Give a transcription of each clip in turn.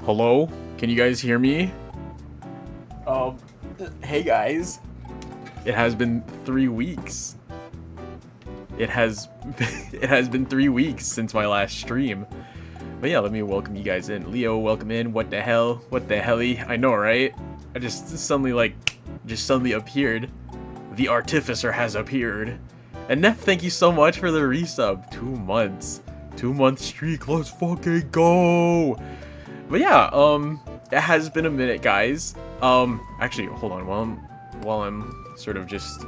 Hello? Can you guys hear me? Um, hey guys. It has been 3 weeks. It has it has been 3 weeks since my last stream. But yeah, let me welcome you guys in. Leo, welcome in. What the hell? What the helly? I know, right? I just suddenly appeared. The artificer has appeared. And Neff, thank you so much for the resub. 2 months. 2-month streak. Let's fucking go. But yeah, it has been a minute, guys. Actually, hold on. While I'm sort of just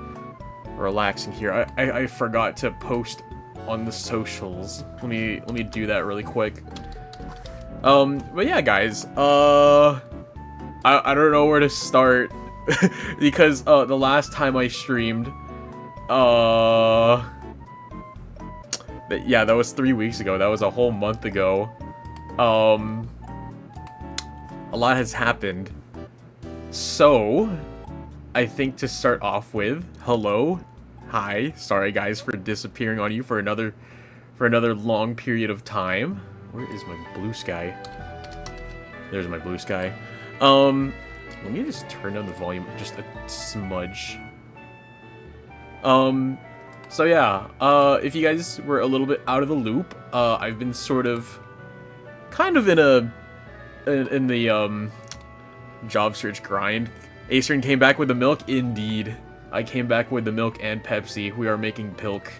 relaxing here, I forgot to post on the socials. Let me do that really quick. But yeah, guys. I don't know where to start because the last time I streamed, yeah, that was 3 weeks ago. That was a whole month ago. A lot has happened. So, I think to start off with, hello, hi. Sorry guys for disappearing on you for another long period of time. Where is my blue sky? There's my blue sky. Let me just turn down the volume just a smudge. So yeah, if you guys were a little bit out of the loop, I've been sort of kind of in the job search grind. Aceryn came back with the milk. Indeed, I came back with the milk and Pepsi. We are making pilk.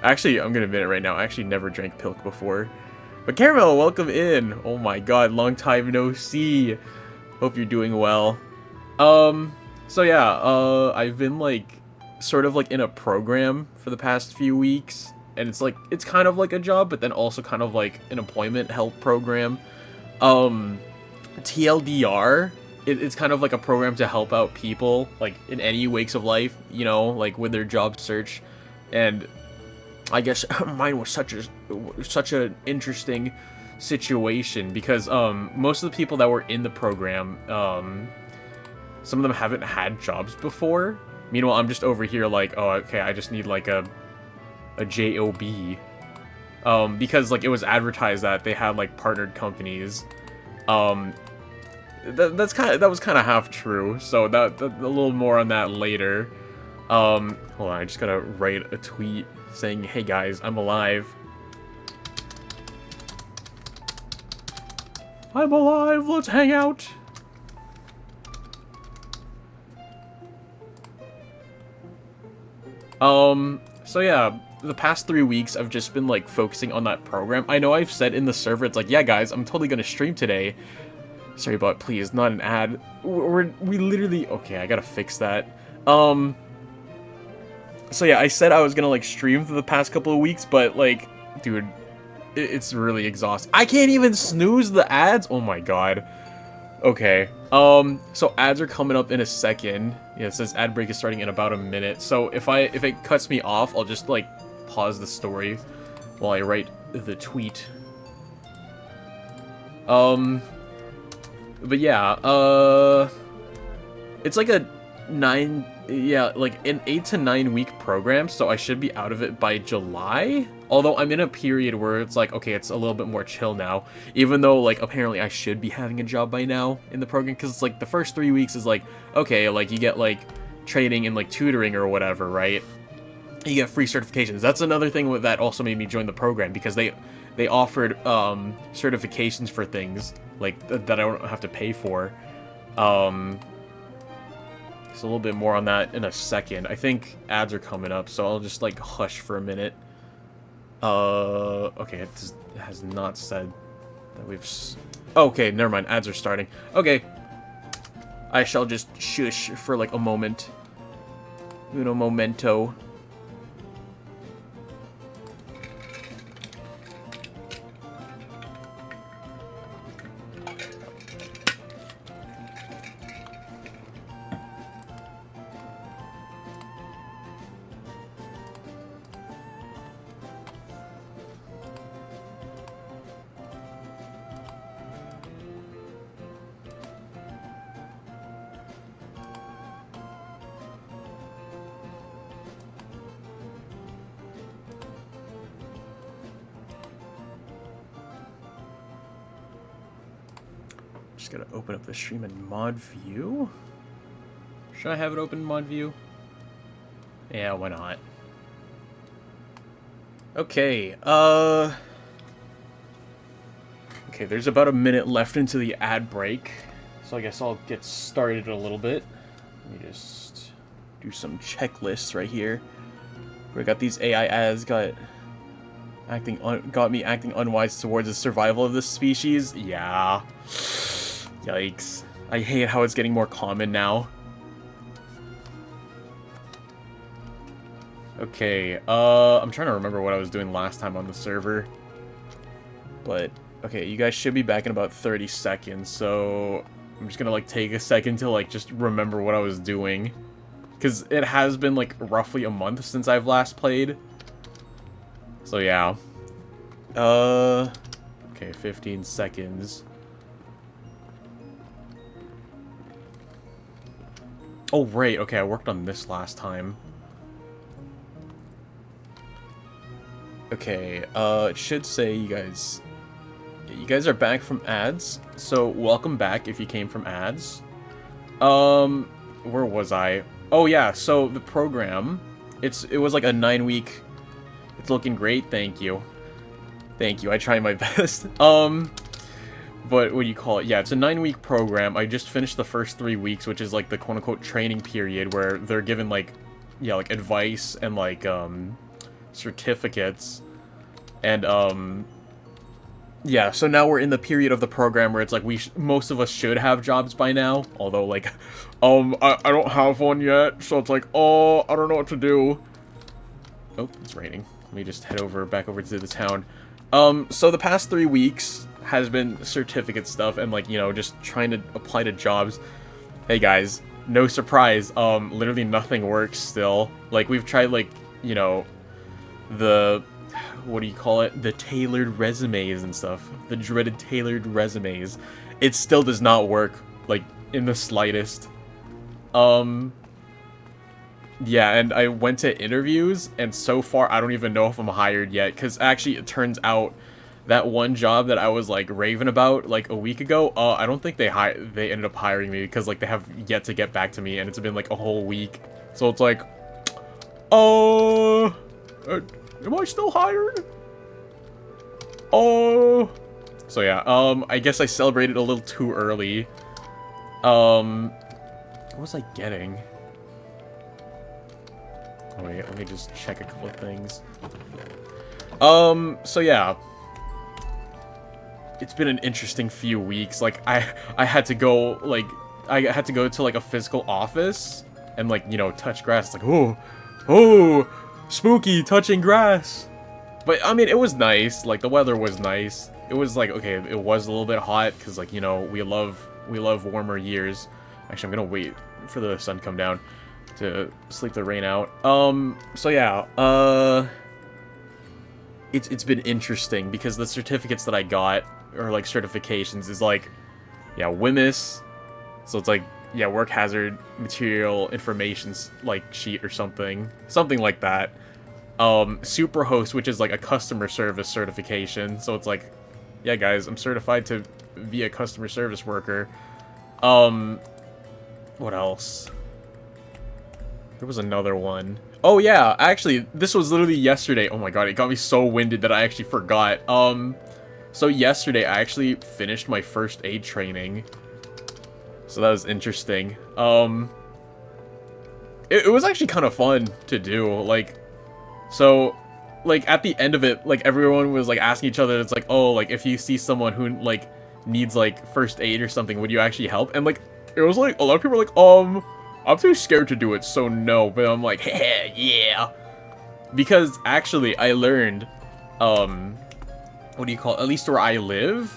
Actually, I'm gonna admit it right now, I actually never drank pilk before. But Caramel, welcome in. Oh my god, long time no see. Hope you're doing well. So yeah, I've been like sort of like in a program for the past few weeks, and it's kind of like a job, but then also kind of like an employment help program. TLDR, it's kind of like a program to help out people like in any wakes of life, you know, like with their job search. And I guess mine was such an interesting situation because most of the people that were in the program, some of them haven't had jobs before. Meanwhile, I'm just over here like, oh, okay, I just need like a job. Because like it was advertised that they had like partnered companies. That was kind of half true. So that a little more on that later. Hold on, I just gotta write a tweet saying, "Hey guys, I'm alive. I'm alive. Let's hang out." So yeah, the past 3 weeks I've just been like focusing on that program. I know I've said in the server, it's like, yeah guys, I'm totally gonna stream today. Sorry, but please, not an ad. We literally, okay, I gotta fix that. So yeah, I said I was gonna like stream for the past couple of weeks, but like, dude, it's really exhausting. I can't even snooze the ads. Oh my god. Okay. So ads are coming up in a second. Yeah, it says ad break is starting in about a minute. So if it cuts me off, I'll just like pause the story while I write the tweet. But yeah, it's like a like an 8 to 9 week program, so I should be out of it by July. Although I'm in a period where it's like, okay, it's a little bit more chill now. Even though, like, apparently I should be having a job by now in the program, because it's like the first 3 weeks is like, okay, like you get like training and like tutoring or whatever, right? You get free certifications. That's another thing that also made me join the program, because they offered certifications for things like that I don't have to pay for. So a little bit more on that in a second. I think ads are coming up, so I'll just like hush for a minute. Okay, it has not said that we've... Okay, never mind, ads are starting. Okay. I shall just shush for like a moment. Uno momento. Just gotta open up the stream in mod view. Should I have it open in mod view? Yeah, why not? Okay, okay, there's about a minute left into the ad break, so I guess I'll get started a little bit. Let me just do some checklists right here. We got these AI ads got me acting unwise towards the survival of this species. Yeah. Yikes. I hate how it's getting more common now. Okay, I'm trying to remember what I was doing last time on the server. But, okay, you guys should be back in about 30 seconds, so I'm just gonna, like, take a second to, like, just remember what I was doing. Because it has been, like, roughly a month since I've last played. So, yeah. Okay, 15 seconds. Oh, right, okay, I worked on this last time. Okay, it should say you guys are back from ads, so welcome back if you came from ads. Where was I? Oh yeah, so the program, it was like a 9-week, it's looking great, thank you. Thank you, I try my best. But what do you call it? Yeah, it's a 9-week program. I just finished the first 3 weeks, which is like the quote-unquote training period where they're given like, yeah, like advice and like, certificates. And, yeah, so now we're in the period of the program where it's like most of us should have jobs by now. Although, like, I don't have one yet, so it's like, oh, I don't know what to do. Oh, it's raining. Let me just head back over to the town. So the past 3 weeks has been certificate stuff and, like, you know, just trying to apply to jobs. Hey, guys, no surprise, literally nothing works still. Like, we've tried, like, you know, what do you call it? The tailored resumes and stuff. The dreaded tailored resumes. It still does not work, like, in the slightest. Yeah, and I went to interviews, and so far, I don't even know if I'm hired yet, because actually, it turns out that one job that I was, like, raving about, like, a week ago, I don't think they ended up hiring me, because, like, they have yet to get back to me, and it's been, like, a whole week. So it's like, am I still hired? Oh. So yeah, I guess I celebrated a little too early. What was I getting? Oh wait, let me just check a couple of things. So yeah. It's been an interesting few weeks. Like, I had to go, like, I had to go to, like, a physical office and, like, you know, touch grass. It's like, oh, spooky, touching grass. But, I mean, it was nice. Like, the weather was nice. It was, like, okay, it was a little bit hot, because, like, you know, we love warmer years. Actually, I'm gonna wait for the sun to come down to sleep the rain out. So, yeah, it's been interesting, because the certificates that I got, or, like, certifications, is, like, yeah, WMIS, so it's, like, yeah, work hazard material information, like, sheet or something like that. Superhost, which is like a customer service certification, so it's like, yeah, guys, I'm certified to be a customer service worker. What else? There was another one. Oh yeah, actually, this was literally yesterday. Oh my god, it got me so winded that I actually forgot. So yesterday I actually finished my first aid training. So that was interesting. It was actually kind of fun to do, like, so, like, at the end of it, like, everyone was, like, asking each other, it's like, oh, like, if you see someone who, like, needs, like, first aid or something, would you actually help? And, like, it was, like, a lot of people were like, I'm too scared to do it, so no, but I'm like, heh, yeah. Because, actually, I learned, what do you call it, at least where I live,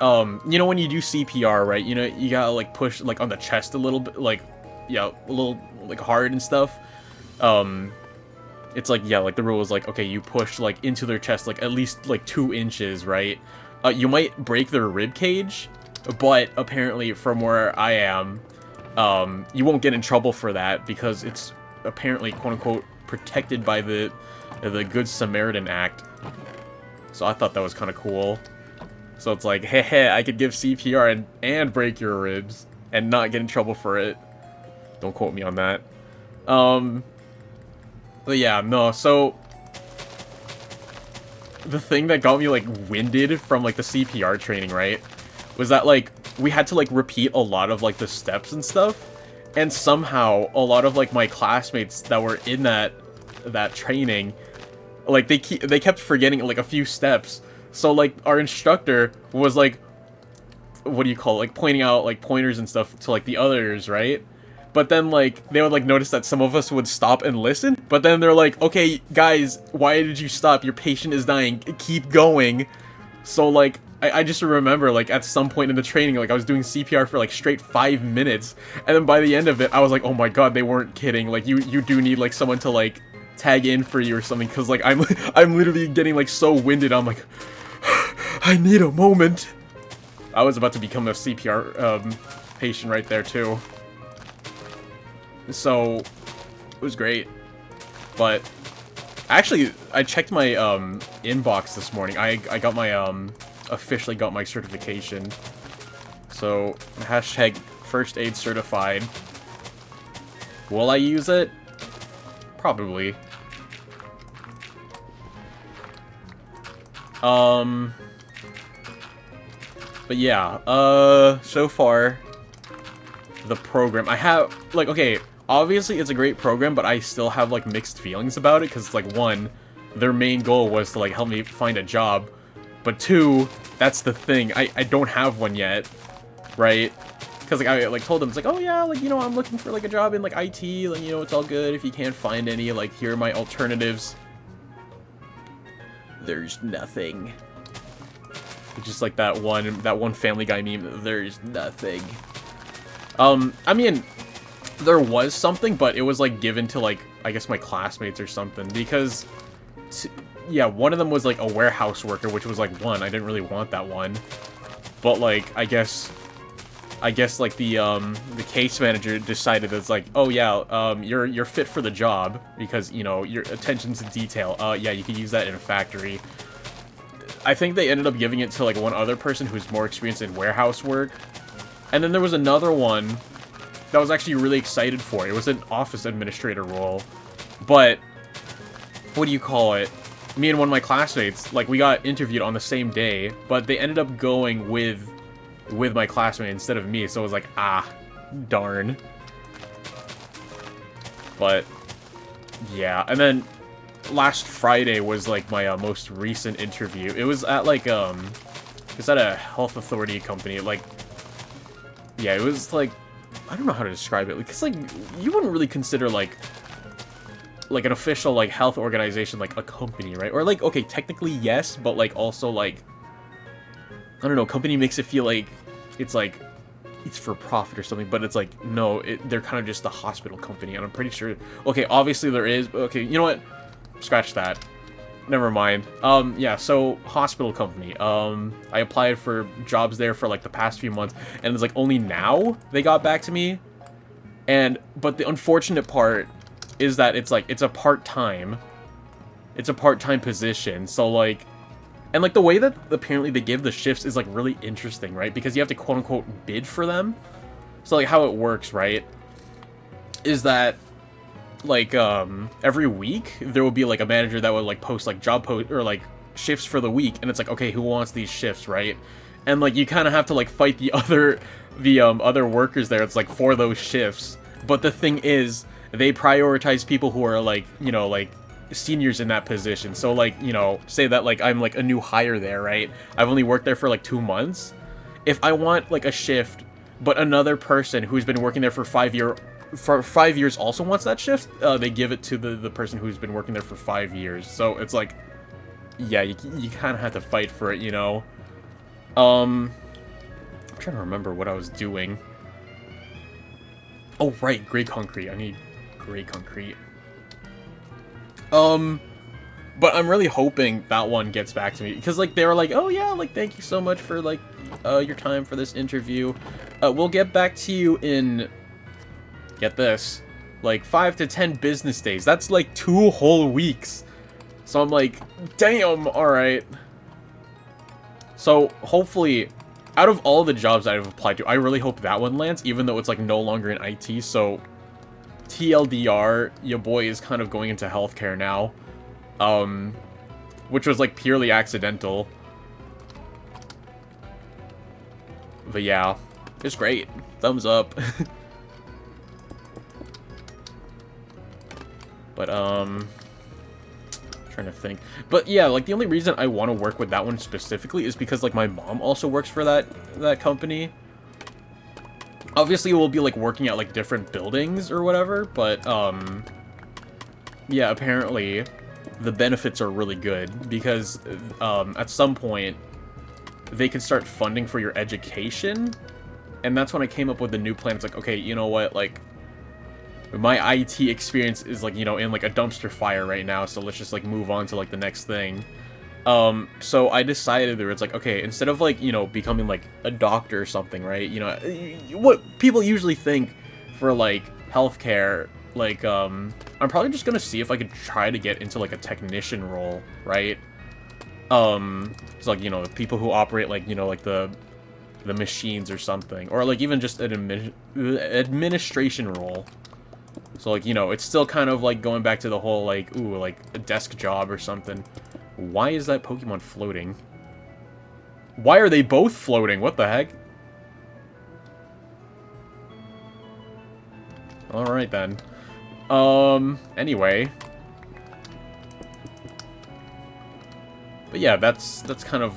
you know when you do CPR, right, you know, you gotta, like, push, like, on the chest a little bit, like, yeah, a little, like, hard and stuff, it's like, yeah, like, the rule is like, okay, you push, like, into their chest, like, at least, like, 2 inches, right? You might break their rib cage, but apparently, from where I am, you won't get in trouble for that, because it's apparently, quote-unquote, protected by the Good Samaritan Act. So I thought that was kind of cool. So it's like, hey, I could give CPR and break your ribs and not get in trouble for it. Don't quote me on that. But yeah, no, so the thing that got me, like, winded from, like, the CPR training, right, was that, like, we had to, like, repeat a lot of, like, the steps and stuff, and somehow a lot of, like, my classmates that were in that training, like, they kept forgetting, like, a few steps. So, like, our instructor was, like, what do you call it, like, pointing out, like, pointers and stuff to, like, the others, right? But then, like, they would, like, notice that some of us would stop and listen. But then they're like, okay, guys, why did you stop? Your patient is dying. Keep going. So, like, I just remember, like, at some point in the training, like, I was doing CPR for, like, straight 5 minutes. And then by the end of it, I was like, oh my god, they weren't kidding. Like, you do need, like, someone to, like, tag in for you or something. Because, like, I'm literally getting, like, so winded. I'm like, I need a moment. I was about to become a CPR patient right there, too. So, it was great, but actually, I checked my inbox this morning. I got my officially got my certification. So hashtag first aid certified. Will I use it? Probably. But yeah, so far the program I have, like, okay, obviously it's a great program, but I still have, like, mixed feelings about it, because, like, one, their main goal was to, like, help me find a job, but two, that's the thing, I don't have one yet, right? Because, like, I, like, told them, it's like, oh yeah, like, you know, I'm looking for, like, a job in, like, IT, like, you know, it's all good, if you can't find any, like, here are my alternatives. There's nothing. It's just like that one Family Guy meme, there's nothing. I mean, there was something, but it was, like, given to, like, I guess my classmates or something, because, yeah, one of them was, like, a warehouse worker, which was, like, one. I didn't really want that one, but, like, I guess, like, the case manager decided that it's like, oh, yeah, you're fit for the job, because, you know, your attention to detail, yeah, you could use that in a factory. I think they ended up giving it to, like, one other person who's more experienced in warehouse work. And then there was another one that I was actually really excited for. It was an office administrator role. But, what do you call it? Me and one of my classmates, like, we got interviewed on the same day, but they ended up going with my classmate instead of me. So it was like, ah, darn. But, yeah. And then, last Friday was, like, my most recent interview. It was at, like, it's at a health authority company, like, yeah, it was, like, I don't know how to describe it, because, like, you wouldn't really consider, like, an official, like, health organization, like, a company, right? Or, like, okay, technically, yes, but, like, also, like, I don't know, company makes it feel like it's, like, it's for profit or something, but it's, like, no, they're kind of just a hospital company, and I'm pretty sure, okay, obviously there is, but, okay, you know what? Scratch that. Never mind. Yeah, so, hospital company. I applied for jobs there for, like, the past few months, and it's, like, only now they got back to me. But the unfortunate part is that it's, like, it's a part-time position, so, like, and, like, the way that apparently they give the shifts is, like, really interesting, right? Because you have to, quote-unquote, bid for them. So, like, how it works, right, is that, like, every week, there will be, like, a manager that would, like, post, like, or, like, shifts for the week, and it's like, okay, who wants these shifts, right? And, like, you kind of have to, like, fight the other workers there, it's, like, for those shifts. But the thing is, they prioritize people who are, like, you know, like, seniors in that position. So, like, you know, say that, like, I'm, like, a new hire there, right? I've only worked there for, like, 2 months. If I want, like, a shift, but another person who's been working there for 5 years also wants that shift, they give it to the person who's been working there for 5 years. So it's like, yeah, you kind of have to fight for it, you know? I'm trying to remember what I was doing. Oh, right, gray concrete. I need gray concrete. But I'm really hoping that one gets back to me, because, like, they were like, oh yeah, like, thank you so much for, like, your time for this interview. We'll get back to you in, get this, like, 5 to 10 business days. That's, like, 2 whole weeks. So I'm like, damn, alright. So hopefully, out of all the jobs I've applied to, I really hope that one lands, even though it's like no longer in IT. So TLDR, your boy is kind of going into healthcare now, which was like purely accidental. But yeah, it's great. Thumbs up. But trying to think. But yeah, like the only reason I want to work with that one specifically is because like my mom also works for that company. Obviously we'll be like working at like different buildings or whatever, but yeah, apparently the benefits are really good because at some point they can start funding for your education, and that's when I came up with the new plan. It's like, okay, you know what, like my IT experience is like, you know, in like a dumpster fire right now, so let's just like move on to like the next thing. So I decided that it's like, okay, instead of like, you know, becoming like a doctor or something, right? You know, what people usually think for like healthcare, like I'm probably just gonna see if I could try to get into like a technician role, right? It's like, you know, people who operate like, you know, like the machines or something, or like even just an administration role. So like, you know, it's still kind of like going back to the whole like, ooh, like a desk job or something. Why is that Pokemon floating? Why are they both floating? What the heck? Alright then. Anyway. But yeah, that's kind of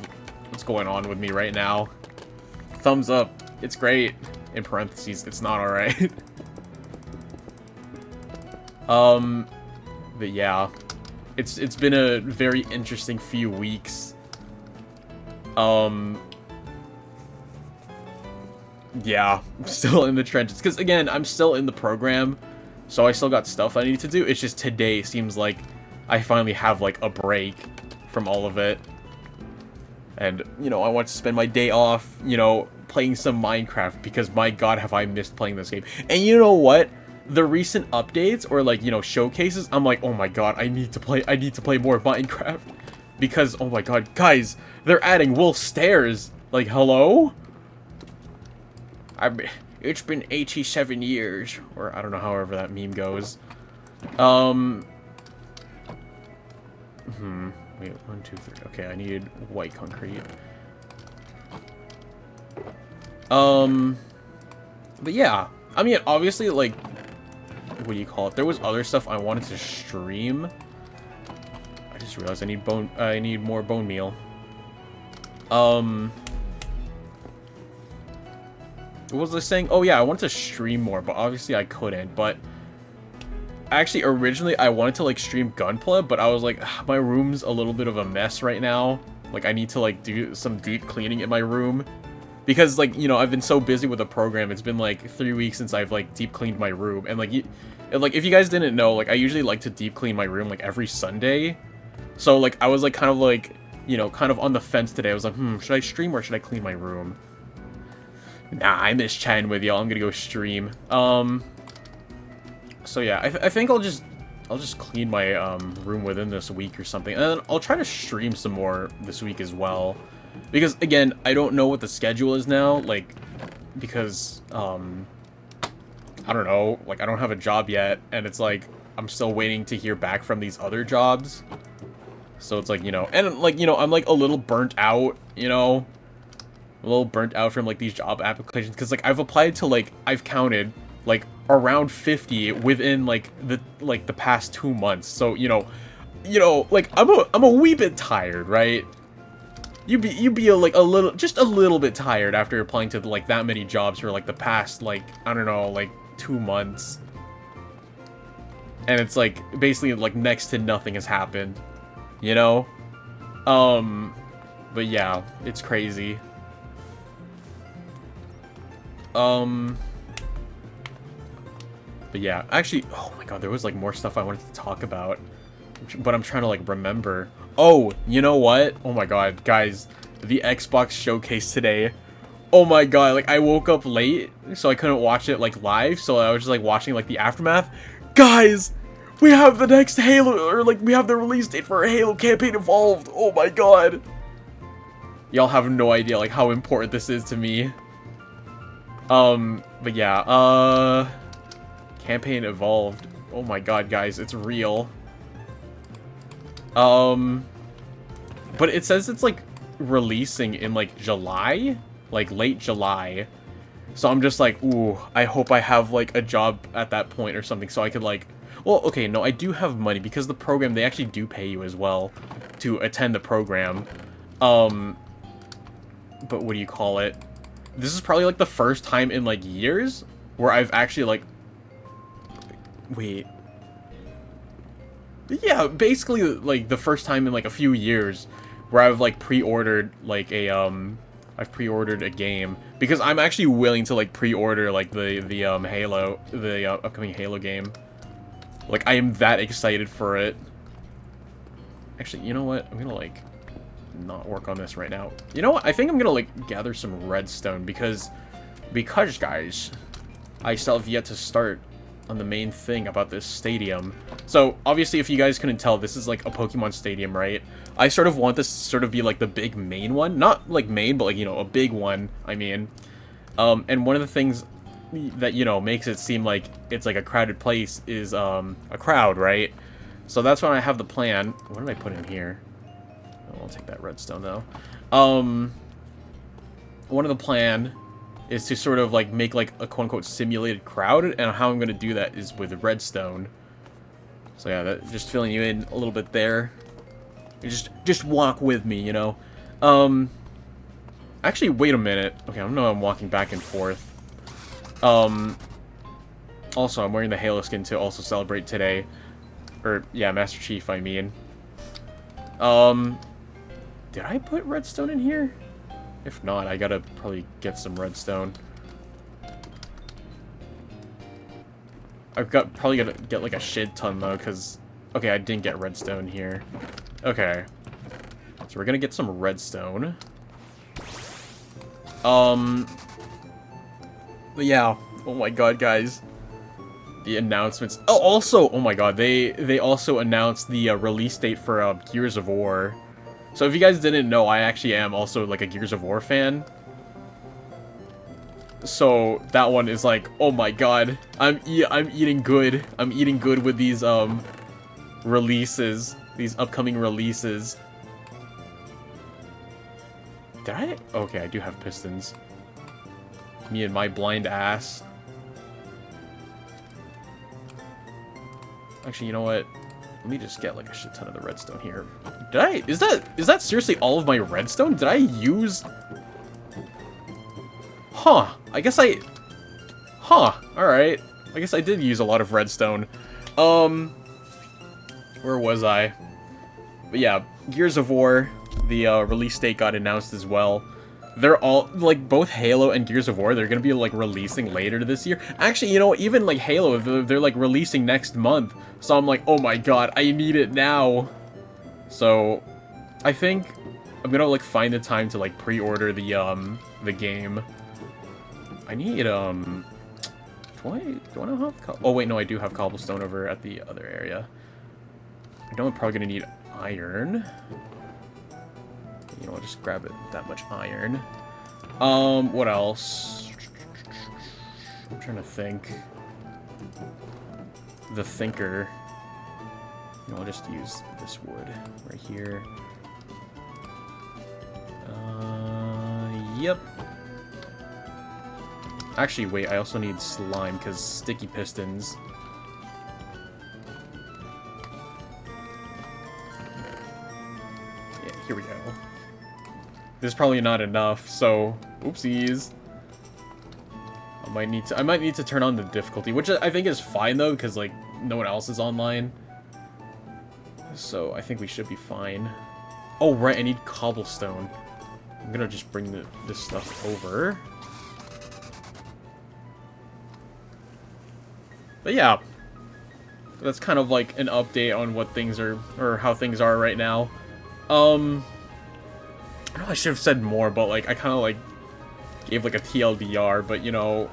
what's going on with me right now. Thumbs up. It's great. In parentheses, it's not alright. But yeah. It's been a very interesting few weeks. Yeah, I'm still in the trenches. Because, again, I'm still in the program, so I still got stuff I need to do. It's just today seems like I finally have, like, a break from all of it. And, you know, I want to spend my day off, you know, playing some Minecraft, because, my god, have I missed playing this game. And you know what? The recent updates, or, like, you know, showcases, I'm like, oh my god, I need to play more Minecraft. Because, oh my god, guys, they're adding Wolf Stairs. Like, hello? It's been 87 years, or I don't know, however that meme goes. Wait, 1, 2, 3. Okay, I need white concrete. But yeah, I mean, obviously, like, what do you call it? There was other stuff I wanted to stream. I just realized I need more bone meal. What was I saying? Oh yeah, I wanted to stream more, but obviously I couldn't. But actually, originally I wanted to like stream Gunpla, but I was like, my room's a little bit of a mess right now. Like, I need to like do some deep cleaning in my room, because like, you know, I've been so busy with the program. It's been like 3 weeks since I've like deep cleaned my room, and like, if you guys didn't know, like, I usually like to deep clean my room like every Sunday. So like, I was like kind of like, you know, kind of on the fence today. I was like, should I stream or should I clean my room? Nah, I miss chatting with y'all. I'm gonna go stream. So yeah, I think I'll just clean my room within this week or something, and then I'll try to stream some more this week as well. Because again, I don't know what the schedule is now, like, because I don't know, like, I don't have a job yet, and it's like I'm still waiting to hear back from these other jobs. So it's like, you know, and like, you know, I'm like a little burnt out, you know. A little burnt out from like these job applications, because like I've applied to, like, I've counted like around 50 within like the past 2 months. So you know, like I'm a wee bit tired, right? You'd be like just a little bit tired after applying to like that many jobs for like the past, like, I don't know, like 2 months. And it's like basically like next to nothing has happened, you know? But yeah, it's crazy. But yeah, actually, oh my god, there was like more stuff I wanted to talk about, but I'm trying to like remember. Oh, you know what? Oh my god, guys, the Xbox showcase today. Oh my god, like, I woke up late, so I couldn't watch it like live, so I was just like watching like the aftermath. Guys, we have the next Halo, or like we have the release date for Halo Campaign Evolved. Oh my god. Y'all have no idea, like, how important this is to me. But yeah, campaign evolved. Oh my god, guys, it's real. But it says it's, like, releasing in, like, July? Like, late July. So I'm just like, ooh, I hope I have, like, a job at that point or something so I could, like... Well, okay, no, I do have money because the program, they actually do pay you as well to attend the program. But what do you call it? This is probably, like, the first time in, like, years where I've actually, like... Wait. Yeah, basically, like, the first time in, like, a few years where I've, like, pre-ordered, like, I've pre-ordered a game. Because I'm actually willing to, like, pre-order, like, the Halo, the upcoming Halo game. Like, I am that excited for it. Actually, you know what? I'm gonna, like... not work on this right now. You know what? I think I'm gonna, like, gather some redstone because guys, I still have yet to start on the main thing about this stadium. So, obviously, if you guys couldn't tell, this is, like, a Pokemon stadium, right? I sort of want this to sort of be, like, the big main one. Not, like, main, but, like, you know, a big one, I mean. And one of the things that, you know, makes it seem like it's, like, a crowded place is, a crowd, right? So that's when I have the plan. What did I put in here? I'll take that redstone, though. One of the plan is to sort of, like, make, like, a quote-unquote simulated crowd, and how I'm going to do that is with redstone. So, yeah, that, just filling you in a little bit there. You just walk with me, you know? Actually, wait a minute. Okay, I don't know I'm walking back and forth. Also, I'm wearing the Halo skin to also celebrate today. Or, yeah, Master Chief, I mean. Did I put redstone in here? If not, I gotta probably get some redstone. Probably gotta get like a shit ton though, because... Okay, I didn't get redstone here. Okay. So we're gonna get some redstone. But yeah. Oh my god, guys. The announcements. Oh, also, oh my god, they also announced the release date for Gears of War. So if you guys didn't know, I actually am also like a Gears of War fan. So that one is like, oh my god, I'm eating good. I'm eating good with these releases, these upcoming releases. Did I? Okay, I do have pistons. Me and my blind ass. Actually, you know what? Let me just get like a shit ton of the redstone here. Did I? Is that seriously all of my redstone? Did I use? Huh. I guess I... Huh. Alright. I guess I did use a lot of redstone. Where was I? But yeah, Gears of War, the release date got announced as well. They're all, like, both Halo and Gears of War, they're gonna be, like, releasing later this year. Actually, you know, even, like, Halo, they're like, releasing next month. So I'm like, oh my god, I need it now. So, I think I'm gonna, like, find the time to, like, pre-order the game. I need, do I not have... Oh, wait, no, I do have cobblestone over at the other area. I know I'm probably gonna need iron. You know, I'll just grab it, that much iron. What else? I'm trying to think. The thinker. You know, I'll just use this wood right here. Yep. Actually, wait, I also need slime, because sticky pistons. Yeah, here we go. This is probably not enough, so oopsies. I might need to turn on the difficulty, which I think is fine though, because like no one else is online. So I think we should be fine. Oh right, I need cobblestone. I'm gonna just bring this stuff over. But yeah, that's kind of like an update on what things are, or how things are right now. I know I should have said more, but like I kind of like gave like a TLDR, but you know,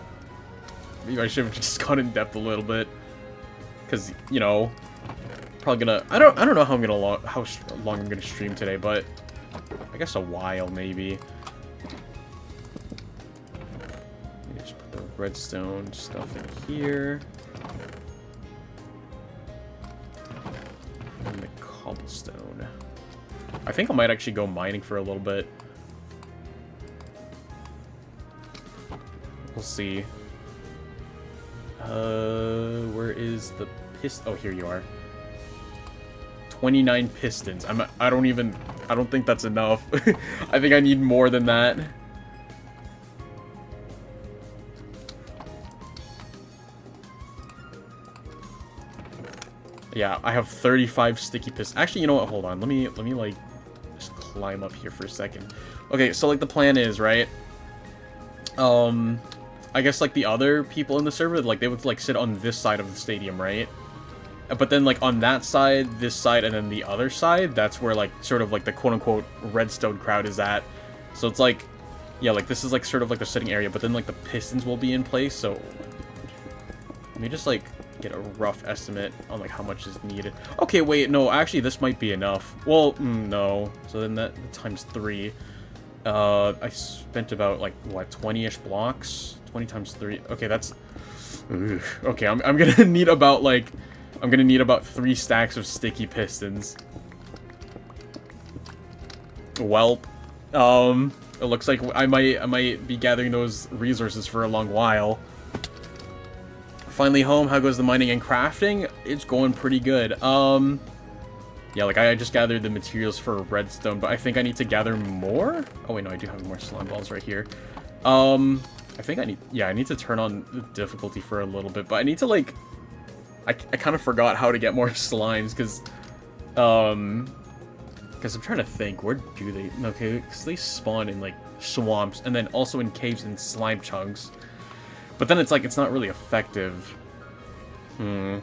maybe I should have just gone in depth a little bit, because you know, probably gonna I don't know how long I'm gonna stream today, but I guess a while, maybe. Just put the redstone stuff in here. And the cobblestone. I think I might actually go mining for a little bit. We'll see. Where is the piston? Oh, here you are. 29 pistons. I don't think that's enough. I think I need more than that. Yeah, I have 35 sticky pistons. Actually, you know what? Hold on. Let me like just climb up here for a second. Okay, so like the plan is, right? I guess like the other people in the server, like they would like sit on this side of the stadium, right? But then like on that side, this side, and then the other side, that's where like sort of like the quote-unquote redstone crowd is at. So it's like, yeah, like this is like sort of like the sitting area, but then like the pistons will be in place. So let me just like get a rough estimate on like how much is needed. Okay, wait, no, actually this might be enough. Well, no. So then that times 3. I spent about like what, 20-ish blocks? 20 times 3. Okay, that's okay. I'm gonna need about like 3 stacks of sticky pistons. Welp. It looks like I might be gathering those resources for a long while. Finally home. How goes the mining and crafting? It's going pretty good. Yeah, like I just gathered the materials for redstone, but I think I need to gather more. Oh wait, no, I do have more slime balls right here. I think I need to turn on the difficulty for a little bit, but I need to like, I kind of forgot how to get more slimes, because I'm trying to think, where do they, okay, because they spawn in like swamps, and then also in caves and slime chunks, but then it's like, it's not really effective. The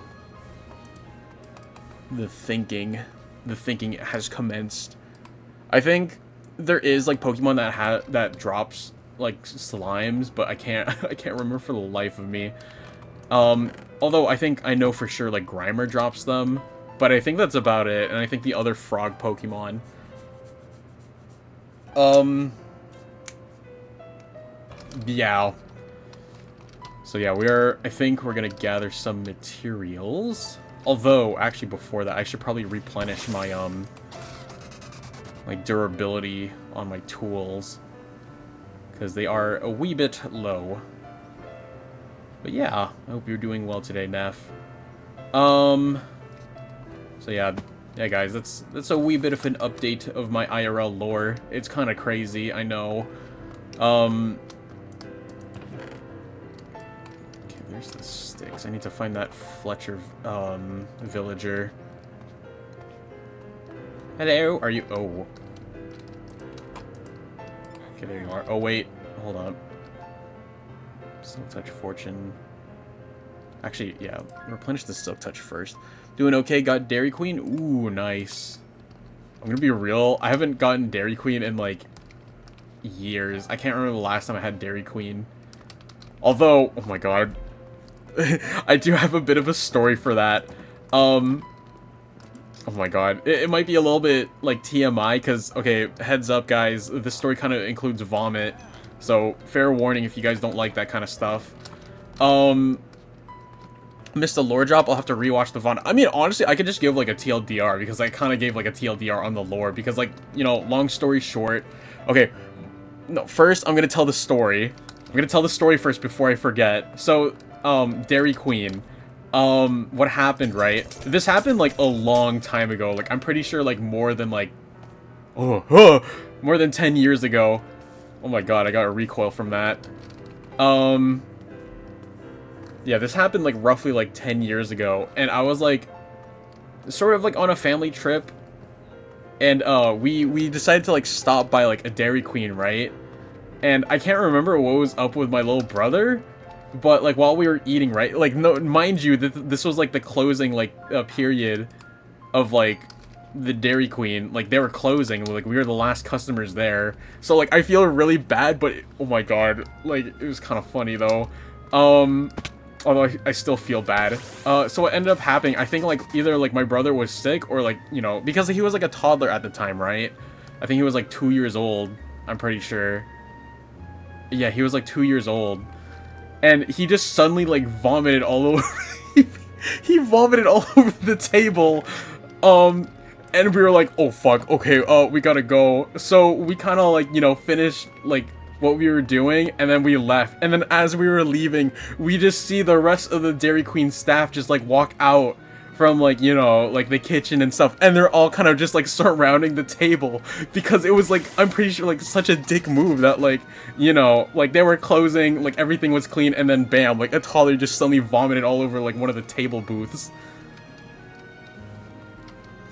thinking has commenced. I think there is like Pokemon that drops like slimes, but I can't remember for the life of me. Although I think I know for sure like Grimer drops them, but I think that's about it. And I think the other frog Pokemon. Yeah. So yeah, I think we're gonna gather some materials. Although, actually before that, I should probably replenish my, like durability on my tools, because they are a wee bit low. But yeah, I hope you're doing well today, Neff. So yeah guys, that's a wee bit of an update of my IRL lore. It's kind of crazy, I know. Okay, there's the sticks. I need to find that Fletcher villager. Hello, are you? Oh. Okay, there you are. Oh wait, hold on. Silk Touch Fortune. Actually, yeah, replenish the Silk Touch first. Doing okay, got Dairy Queen. Ooh, nice. I'm gonna be real, I haven't gotten Dairy Queen in like years. I can't remember the last time I had Dairy Queen. Although, oh my god. I do have a bit of a story for that. Oh my god. It might be a little bit like TMI, because, okay, heads up guys, this story kind of includes vomit. So, fair warning if you guys don't like that kind of stuff. Missed a lore drop, I'll have to rewatch the VOD. I mean, honestly, I could just give, like, a TLDR, because I kind of gave, like, a TLDR on the lore, because, like, you know, long story short. Okay, no, first, I'm gonna tell the story. I'm gonna tell the story first before I forget. So, Dairy Queen. What happened, right? This happened, like, a long time ago. Like, I'm pretty sure, like, more than, like, more than 10 years ago. Oh my god, I got a recoil from that. Yeah, this happened, like, roughly, like, 10 years ago. And I was, like, sort of, like, on a family trip. And, we decided to, like, stop by, like, a Dairy Queen, right? And I can't remember what was up with my little brother. But, like, while we were eating, right? Like, no, mind you, this was, like, the closing, like, period of, like, the Dairy Queen. Like, they were closing. Like, we were the last customers there. So, like, I feel really bad, but, oh my god. Like, it was kind of funny, though. Although I still feel bad. So what ended up happening, I think, like, either, like, my brother was sick or, like, you know, because he was, like, a toddler at the time, right? I think he was like 2 years old. I'm pretty sure. Yeah, he was like 2 years old. And he just suddenly like vomited all over. He vomited all over the table. And we were like, oh fuck, okay, we gotta go. So we kind of like, you know, finished like what we were doing, and then we left. And then as we were leaving, we just see the rest of the Dairy Queen staff just like walk out from like, you know, like the kitchen and stuff, and they're all kind of just like surrounding the table, because it was like, I'm pretty sure like such a dick move that like, you know, like they were closing, like everything was clean, and then bam, like a toddler just suddenly vomited all over like one of the table booths.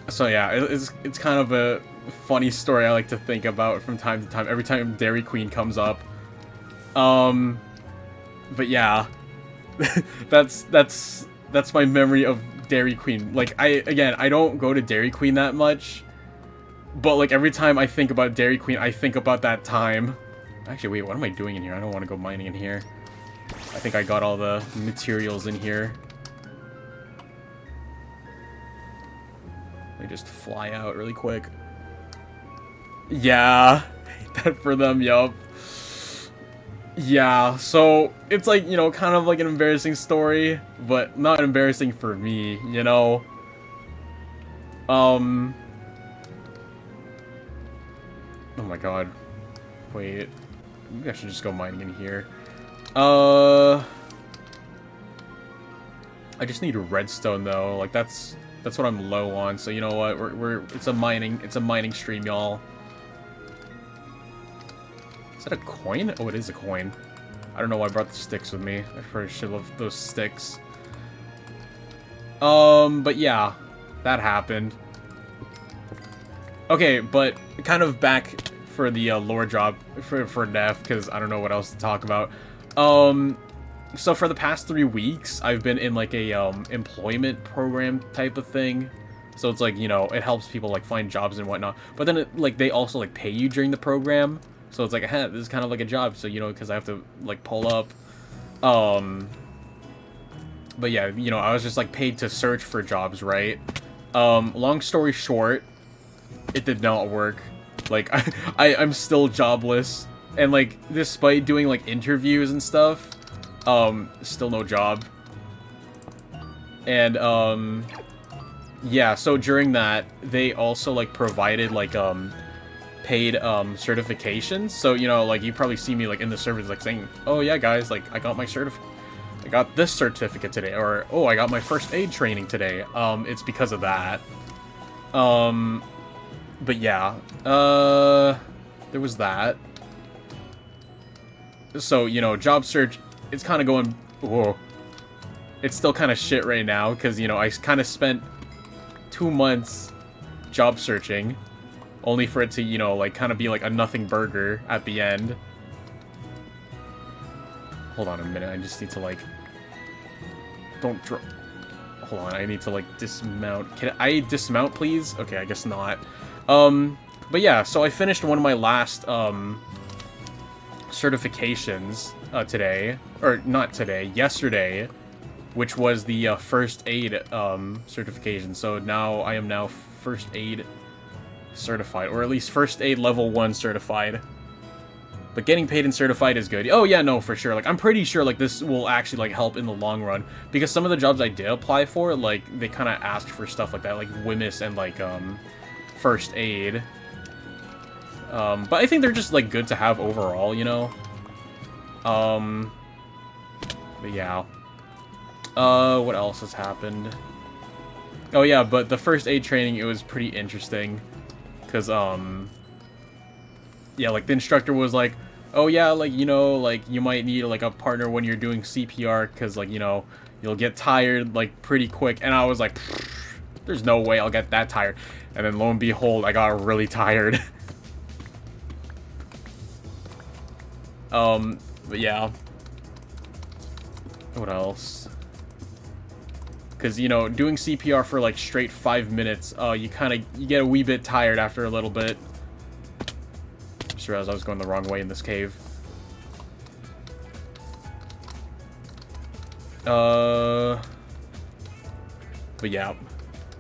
So yeah, it's kind of a funny story I like to think about from time to time, every time Dairy Queen comes up. But yeah, that's my memory of Dairy Queen. Like, I don't go to Dairy Queen that much, but like every time I think about Dairy Queen, I think about that time. Actually, wait, what am I doing in here? I don't want to go mining in here. I think I got all the materials in here. Let me just fly out really quick. Yeah, hate that for them, yup. Yeah, so it's like, you know, kind of like an embarrassing story, but not embarrassing for me, you know? Oh my god. Wait. Maybe I should just go mining in here. I just need redstone though. Like that's what I'm low on. So you know what? It's a mining stream, y'all. Is that a coin? Oh, it is a coin. I don't know why I brought the sticks with me. I probably should have those sticks. But yeah, that happened. Okay, but kind of back for the lore job for Neff, because I don't know what else to talk about. So for the past 3 weeks, I've been in like a employment program type of thing. So it's like, you know, it helps people like find jobs and whatnot. But then like they also like pay you during the program. So it's like, hey, this is kind of like a job. So, you know, because I have to like pull up. But yeah, you know, I was just like paid to search for jobs, right? Long story short, it did not work. Like I'm still jobless, and like despite doing like interviews and stuff, still no job. And yeah, so during that they also like provided like paid certifications. So, you know, like you probably see me like in the servers like saying, oh yeah guys, like I got this certificate today, or oh, I got my first aid training today. It's because of that. But yeah, there was that. So, you know, job search, it's kind of going, whoa. It's still kind of shit right now, because, you know, I kind of spent 2 months job searching, only for it to, you know, like, kind of be like a nothing burger at the end. Hold on a minute, I just need to, like, don't drop. Hold on, I need to, like, dismount. Can I dismount, please? Okay, I guess not. But yeah, so I finished one of my last, certifications, today. Or, not today, yesterday. Which was the, first aid, certification. So now, I am now first aid certified. Or at least first aid level 1 certified. But getting paid and certified is good. Oh yeah, no, for sure. Like, I'm pretty sure, like, this will actually, like, help in the long run. Because some of the jobs I did apply for, like, they kind of asked for stuff like that. Like, WMIS and, like, first aid. But I think they're just, like, good to have overall, you know? But yeah. What else has happened? Oh yeah, but the first aid training, it was pretty interesting. Because, yeah, like, the instructor was like, oh yeah, like, you know, like, you might need, like, a partner when you're doing CPR, because, like, you know, you'll get tired, like, pretty quick. And I was like, there's no way I'll get that tired. And then lo and behold, I got really tired. But yeah. What else? Because, you know, doing CPR for, like, straight 5 minutes, you get a wee bit tired after a little bit. Just realized I was going the wrong way in this cave. But yeah.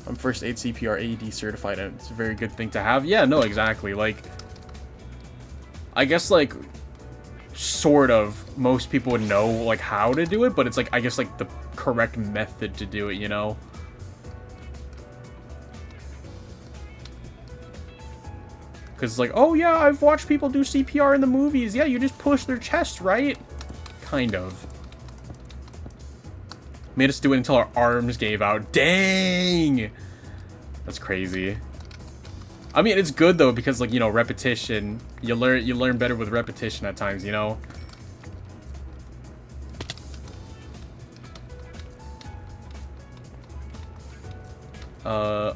I'm first aid CPR AED certified, and it's a very good thing to have. Yeah, no, exactly. Like, I guess, like, sort of, most people would know, like, how to do it, but it's, like, I guess, like, the correct method to do it, you know? Because it's like, oh, yeah, I've watched people do CPR in the movies. Yeah, you just push their chest, right? Kind of. Made us do it until our arms gave out. Dang! That's crazy. I mean, it's good, though, because, like, you know, repetition. You learn better with repetition at times, you know?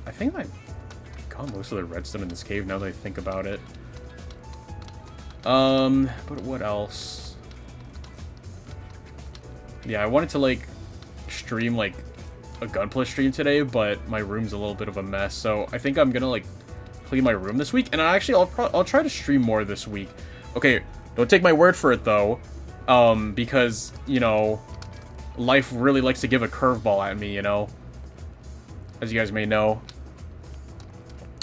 I think I got most of the redstone in this cave now that I think about it. But what else? Yeah, I wanted to, like, stream, like, a Gunpla stream today, but my room's a little bit of a mess, so I think I'm gonna, like, clean my room this week, and I'll try to stream more this week. Okay, don't take my word for it, though, because, you know, life really likes to give a curveball at me, you know? As you guys may know.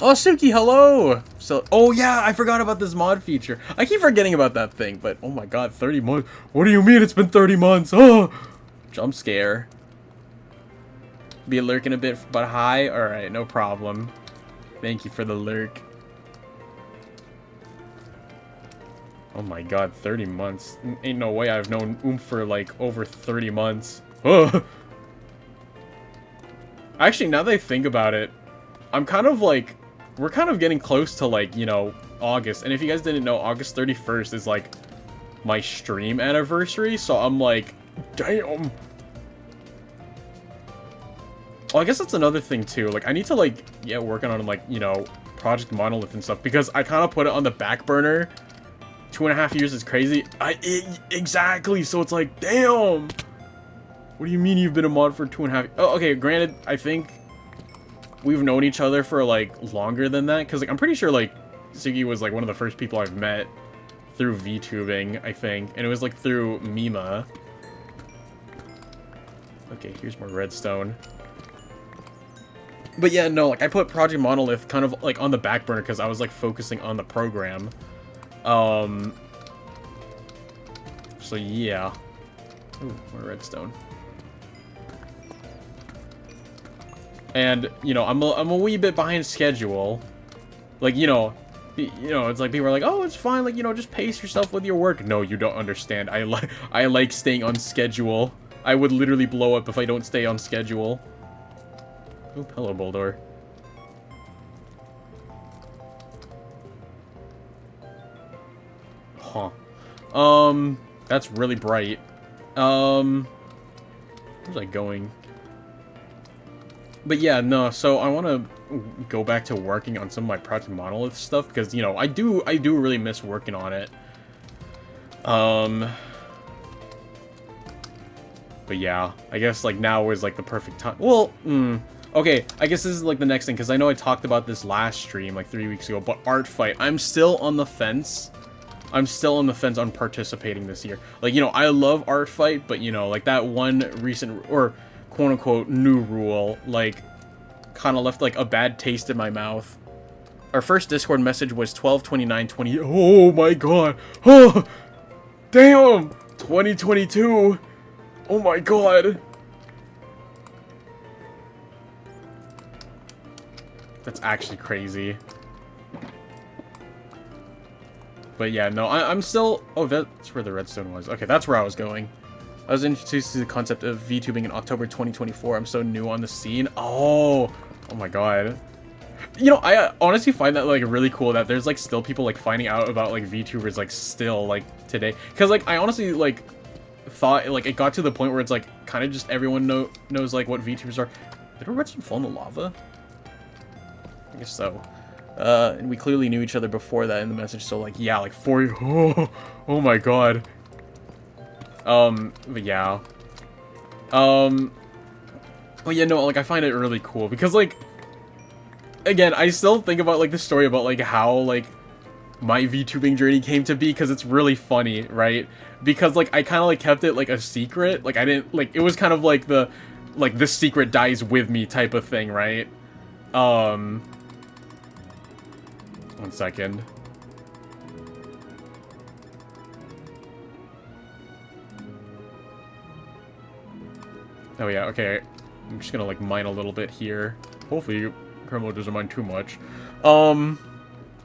Oh, Suki, hello! So, oh yeah, I forgot about this mod feature. I keep forgetting about that thing, but oh my god, 30 months. What do you mean it's been 30 months? Oh! Jump scare. Be lurking a bit, but hi? Alright, no problem. Thank you for the lurk. Oh my god, 30 months. Ain't no way I've known Oomph for like over 30 months. Oh! Actually, now that I think about it, I'm kind of like, we're kind of getting close to like, you know, August. And if you guys didn't know, August 31st is like my stream anniversary. So I'm like, damn. Well, I guess that's another thing too. Like, I need to like get working on like, you know, Project Monolith and stuff, because I kind of put it on the back burner. 2.5 years is crazy. Exactly. So it's like, damn. What do you mean you've been a mod for 2.5? Oh, okay. Granted, I think we've known each other for like longer than that, because like I'm pretty sure like Siggy was like one of the first people I've met through VTubing, I think, and it was like through Mima. Okay, here's more redstone. But yeah, no, like I put Project Monolith kind of like on the back burner because I was like focusing on the program. So yeah. Ooh, more redstone. And, you know, I'm a wee bit behind schedule. Like, you know, it's like people are like, oh, it's fine, like, you know, just pace yourself with your work. No, you don't understand. I like staying on schedule. I would literally blow up if I don't stay on schedule. Oop, hello, Boldor. Huh. That's really bright. Where's I going? But yeah, no, so I want to go back to working on some of my Project Monolith stuff, because, you know, I do really miss working on it. But yeah, I guess, like, now is, like, the perfect time. Well, okay, I guess this is, like, the next thing, because I know I talked about this last stream, like, 3 weeks ago, but Art Fight, I'm still on the fence. I'm still on the fence on participating this year. Like, you know, I love Art Fight, but, you know, like, that one recent, or quote-unquote new rule, like, kind of left like a bad taste in my mouth. Our first Discord message was 12/29/20. Oh my god. Oh, damn. 2022. Oh my god. That's actually crazy. But yeah, no, I'm still... Oh, that's where the redstone was. Okay, that's where I was going. I was introduced to the concept of VTubing in October 2024. I'm so new on the scene. Oh my god. You know, I honestly find that, like, really cool that there's, like, still people, like, finding out about, like, VTubers, like, still, like, today. Because, like, I honestly, like, thought, like, it got to the point where it's, like, kind of just everyone knows, like, what VTubers are. Did a redstone fall in the lava? I guess so. And we clearly knew each other before that in the message, so, like, yeah, like, oh my god. But yeah. But yeah, no, like, I find it really cool, because, like, again, I still think about, like, the story about, like, how, like, my VTubing journey came to be, because it's really funny, right? Because, like, I kind of, like, kept it, like, a secret. Like, I didn't, like, it was kind of, like, the secret dies with me type of thing, right? One second. Oh yeah, okay. I'm just gonna like mine a little bit here. Hopefully Kermo doesn't mind too much.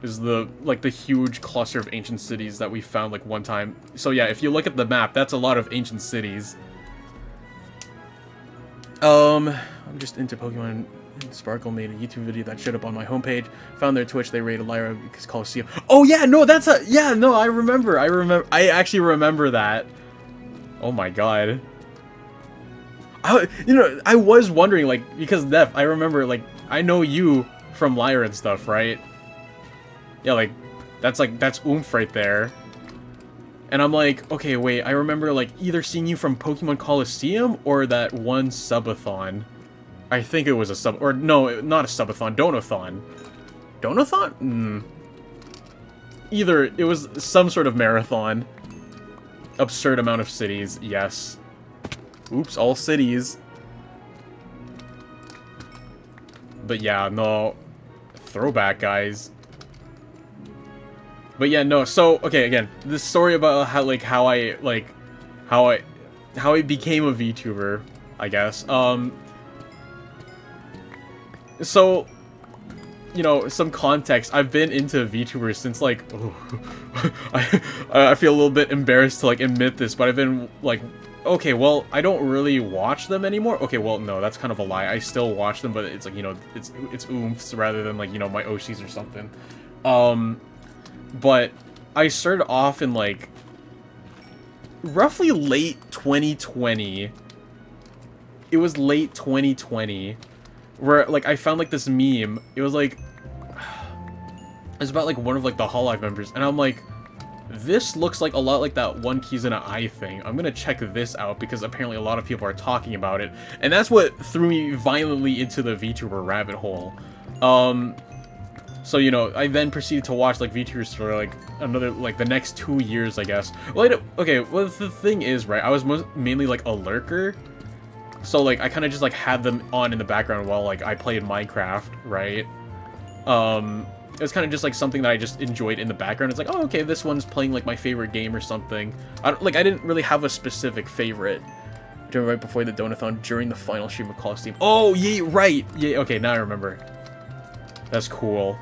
Is the like the huge cluster of ancient cities that we found like one time. So yeah, if you look at the map, that's a lot of ancient cities. I'm just into Pokemon. Sparkle made a YouTube video that showed up on my homepage. Found their Twitch, they rated Lyra because Coliseum. Oh yeah, no, that's a yeah, no, I remember. I actually remember that. Oh my god. I was wondering, like, because Neff, I remember, like, I know you from Lyra and stuff, right? Yeah, like, that's oomph right there. And I'm like, okay, wait, I remember, like, either seeing you from Pokemon Coliseum or that one subathon. I think it was a sub, or no, not a subathon, Donathon. Donathon? Either, it was some sort of marathon. Absurd amount of cities, yes. Oops, all cities. But yeah, no. Throwback, guys. But yeah, no, so, okay, again, this story about how I became a VTuber, I guess. So, you know, some context, I've been into VTubers since, like, I feel a little bit embarrassed to, like, admit this, but I've been, like, okay, well, I don't really watch them anymore. Okay, well, no, that's kind of a lie. I still watch them, but it's, like, you know, it's oomphs rather than, like, you know, my Oshis or something. But I started off in, like, roughly late 2020. It was late 2020. Where, like, I found, like, this meme. It was, like... It was about, like, one of, like, the Hololive members. And I'm like, this looks like a lot like that one keys in an eye thing. I'm gonna check this out because apparently a lot of people are talking about it. And that's what threw me violently into the VTuber rabbit hole. So, you know, I then proceeded to watch, like, VTubers for, like, another, like, the next 2 years, I guess. Well, okay, well, the thing is, right, I was mainly, like, a lurker. So, like, I kind of just, like, had them on in the background while, like, I played Minecraft, right? It was kind of just, like, something that I just enjoyed in the background. It's like, oh, okay, this one's playing, like, my favorite game or something. I didn't really have a specific favorite. Right before the Donathon, during the final stream of Coliseum. Oh, yeah, right! Yeah, okay, now I remember. That's cool.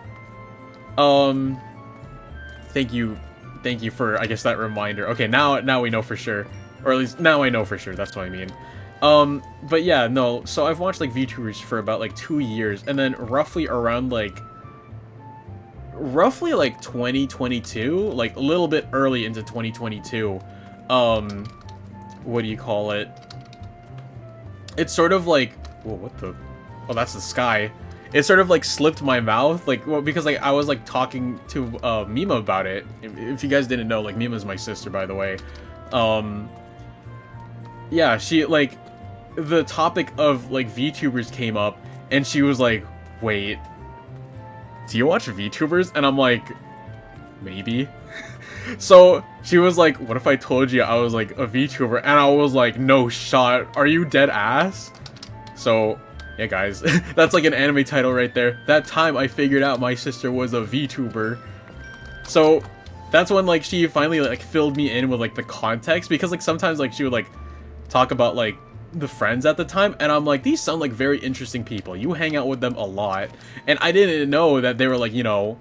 Thank you for, I guess, that reminder. Okay, now we know for sure. Or at least, now I know for sure, that's what I mean. But yeah, no, so I've watched, like, VTubers for about, like, 2 years, and then roughly around, like, 2022, like, a little bit early into 2022, what do you call it? It's sort of like, whoa, what the, oh, that's the sky. It sort of, like, slipped my mouth, like, well, because, like, I was, like, talking to, Mima about it. If you guys didn't know, like, Mima's my sister, by the way. Yeah, she, like, the topic of, like, VTubers came up, and she was like, wait, do you watch VTubers? And I'm like, maybe. So, she was like, what if I told you I was, like, a VTuber? And I was like, no shot, are you dead ass? So, yeah, guys, that's like an anime title right there. That time I figured out my sister was a VTuber. So, that's when, like, she finally, like, filled me in with, like, the context, because, like, sometimes, like, she would, like, talk about, like, the friends at the time, and I'm like, these sound like very interesting people. You hang out with them a lot. And I didn't know that they were, like, you know,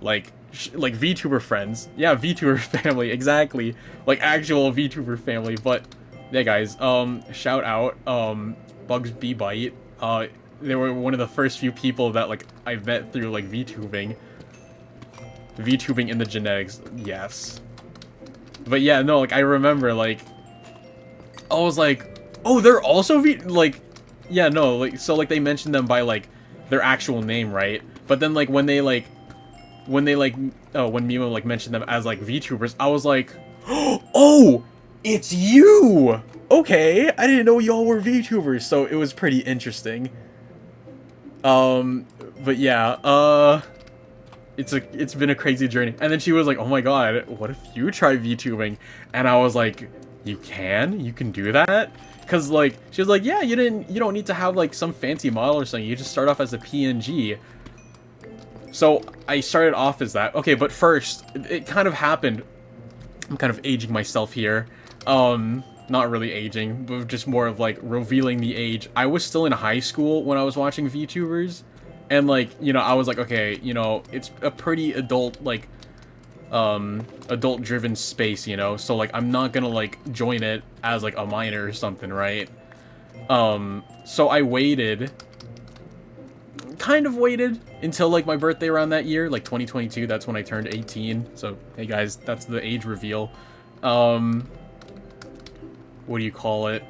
like VTuber friends. Yeah, VTuber family, exactly. Like, actual VTuber family. But, yeah, guys, shout out, Bugs Bee Bite. They were one of the first few people that, like, I met through, like, VTubing. VTubing in the genetics, yes. But yeah, no, like, I remember, like, I was like, oh, they're also yeah, no, like, so, like, they mentioned them by, like, their actual name, right? But then, like, when Mima, like, mentioned them as, like, VTubers, I was like, oh, it's you! Okay, I didn't know y'all were VTubers, so it was pretty interesting. But yeah, it's been a crazy journey. And then she was like, oh my god, what if you try VTubing? And I was like, you can do that? Cause like she was like, yeah, you don't need to have like some fancy model or something. You just start off as a PNG. So I started off as that. Okay, but first it kind of happened. I'm kind of aging myself here. Not really aging, but just more of like revealing the age. I was still in high school when I was watching VTubers, and like, you know, I was like, okay, you know, it's a pretty adult, like, adult driven space, you know, so like I'm not gonna like join it as like a minor or something, right? So I kind of waited until like my birthday around that year, like 2022. That's when I turned 18. So hey guys, that's the age reveal. What do you call it?